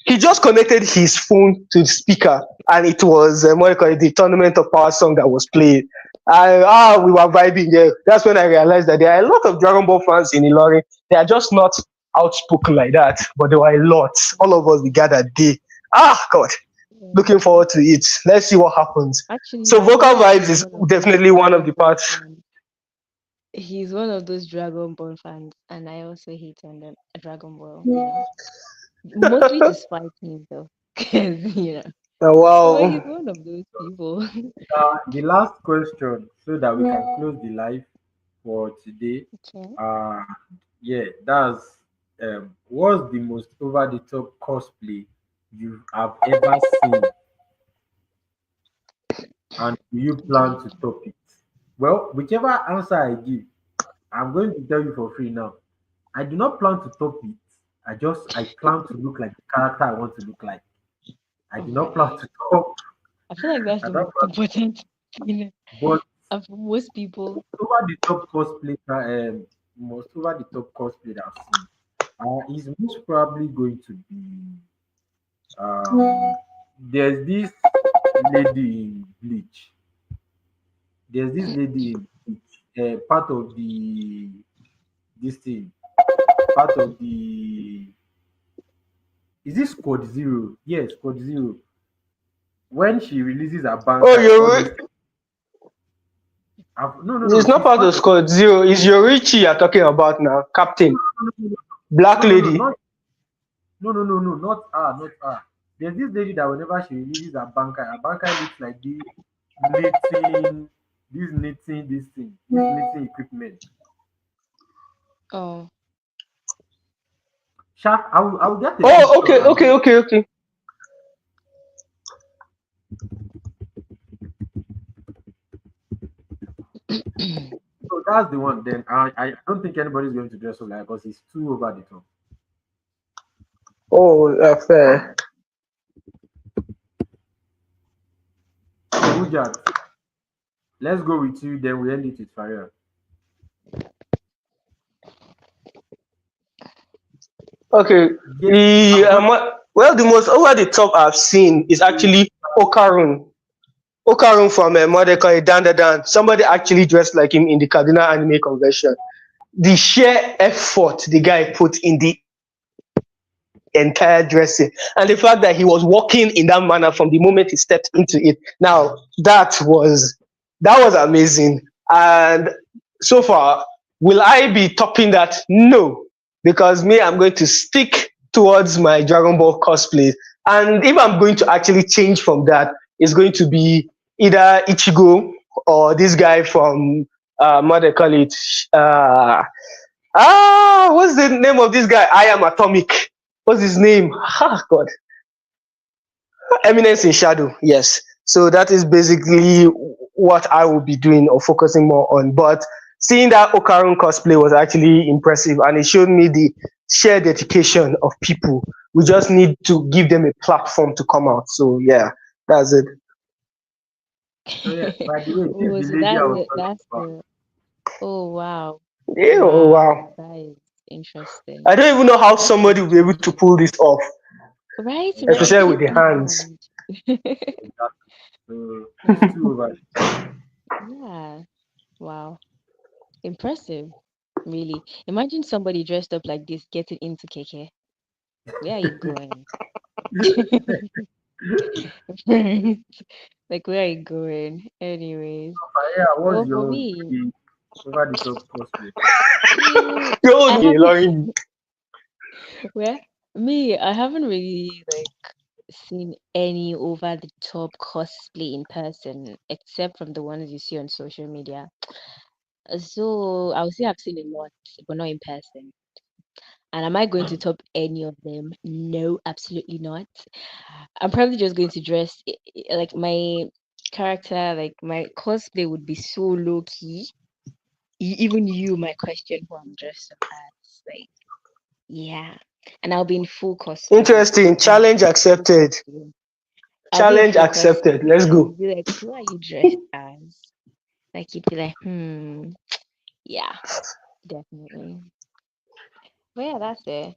he just connected his phone to the speaker and it was what do you call it, the Tournament of Power song that was played. We were vibing there. That's when I realized that there are a lot of Dragon Ball fans in Ilorin. They are just not outspoken like that, but there were a lot. All of us we gathered there. God, looking Yeah. forward to it. Let's see what happens. Actually, So my vocal brother vibes is is one of those definitely one of Dragon the Ball parts. fans. He's one of those Dragon Ball fans, and I also hate on them Dragon Ball. Mostly to spite him though, because but he's Wow. one of those people. the last question so that we can close the live for today. Okay. Uh yeah, that's what's the most over the top cosplay you have ever seen, and do you plan to Damn. top it? Well, whichever answer I give, I'm going to tell you for free now. I do not plan to top it. I plan to look like the character I want to look like. I Oh do my not plan God. to top. I feel like that's I the don't most plan, important thing but of most people. over the top cosplay, most over the top cosplay that I've seen, is most probably going to be there's this lady in Bleach. There's this lady in Bleach, part of the this thing, part of the is this Squad Zero? Yes, Squad Zero. When she releases her Oh, bankai, all those you're things. No, no, no. it's not She's part part of of. Squad Zero. It's Yorichi you're talking about now, Captain, Black No, no, no, Lady. not no, not her, not her. There's this lady that whenever she releases her bankai looks like knitting, this knitting equipment. Oh, Sha, I will get a Oh, picture okay, and okay, okay, okay. so that's the one. Then I don't think anybody's going to dress up like because it's too over the top. Oh, fair. So Ujat, let's go with you. Then we end it with Faria. Okay. Yeah, I've got. Well, the most over the top I've seen is actually Okarun. Okarun from Mordecai Dan Dan Dan. Somebody actually dressed like him in the Kaduna Anime Convention. The sheer effort the guy put in the entire dressing and the fact that he was walking in that manner from the moment he stepped into it. Now that was amazing. And so far, will I be topping that? No, because me, I'm going to stick towards my Dragon Ball cosplay. And if I'm going to actually change from that, it's going to be either Ichigo or this guy from what they call it. Uh, what's the name of this guy? I am Atomic. What's his name? Ah, God. Eminence in Shadow. Yes. So that is basically what I will be doing or focusing more on. But seeing that Okarun cosplay was actually impressive and it showed me the sheer dedication of people. We just need to give them a platform to come out. So yeah, that's it. So yeah. By the way, this is Oh, the so lady I was talking that's about. the. Oh wow, Yeah, oh, wow, wow. that is interesting. I don't even know how That's somebody very will be able to challenging, pull this off, right? Exactly. especially with the Relatively hands. hard. Exactly. So it's Hmm. too over. Yeah. Wow. Impressive. Really. Imagine somebody dressed up like this getting into KK. Where are you going? Right. Like where are you going? Anyways. Yeah, what's Well, for your me, the over the top cosplay? Yo, I okay, haven't. Lauren. Where me, I haven't really like seen any over the top cosplay in person, except from the ones you see on social media. So I would say I've seen a lot, but not in person. And am I going to top any of them? No, absolutely not. I'm probably just going to dress like my character, like my cosplay would be so low key. Even you might question who I'm dressed up as. Like, yeah. And I'll be in full costume. Interesting. I'll be Challenge in full accepted. costume. I'll be in Challenge full accepted. costume. Let's And go. you'll be like, who are you dressed as? Like, you'd be like, yeah, definitely. But yeah, that's it.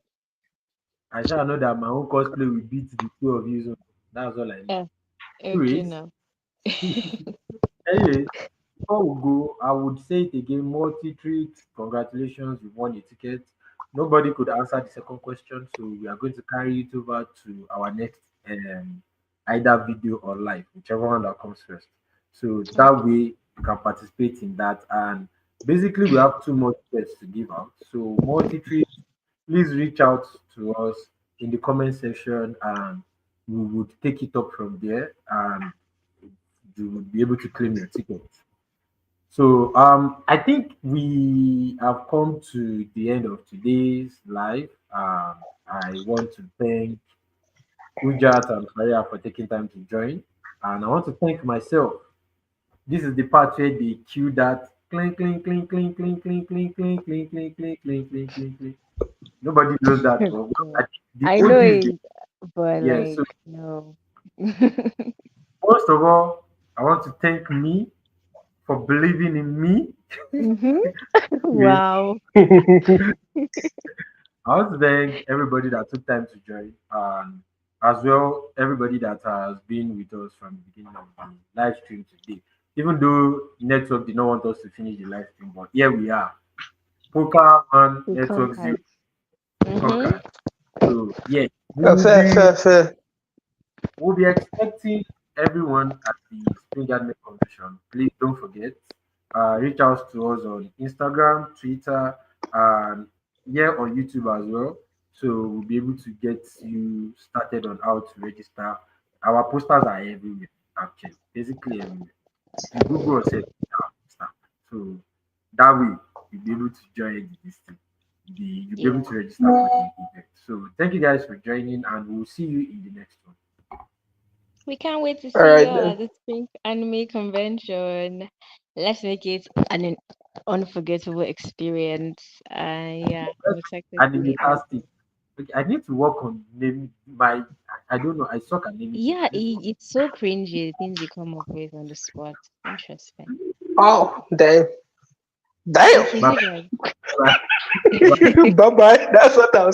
I shall know that my own cosplay will beat the two of you. So that's all I know. Yeah, okay, Anyways, now. anyway, before we go, I would say it again. Multi-treat, congratulations, you won a ticket. Nobody could answer the second question, so we are going to carry it over to our next either video or live, whichever one that comes first. So that way you can participate in that. And basically, we have two more tickets to give out. So multi-treat, please reach out to us in the comment section, and we would take it up from there, and you will be able to claim your ticket. So I think we have come to the end of today's live. I want to thank Ujat and Faria for taking time to join. And I want to thank myself. This is the part where they cue that clink clink clink clink clink clink clink clink clink clink clink clink clink clink clink. Nobody knows that, but I God. think the I know OGs it, but yeah. like, So no. first of all, I want to thank me for believing in me. Mm-hmm. Yes. Wow. I want to thank everybody that took time to join, and as well everybody that has been with us from the beginning of the live stream today. Even though network did not want us to finish the live stream, but here we are. Poker on We network zero, conquered. we Mm-hmm. conquered. So yeah, we will Fair, be fair, fair. we'll be expecting everyone at the Spring Garden Convention. Please don't forget, reach out to us on Instagram, Twitter, and here on YouTube as well. So we'll be able to get you started on how to register. Our posters are everywhere, actually, basically everywhere. If you Google us, our poster. So that way you'll be able to join this thing. you'll be able Yeah. to register for the event. So thank you guys for joining, and we'll see you in the next one. We can't wait to All see you right all then. at the Spring Anime Convention. Let's make it an unforgettable experience. Yeah, I'm excited to Anime meet everyone. casting. Okay, I need to work on naming my. I don't know. I suck at naming things. Yeah, I need to work. it's so cringy the things you come up with on the spot. Interesting. Oh, damn. Damn. Okay, Bye you guys. bye. Bye. Bye bye. That's what I was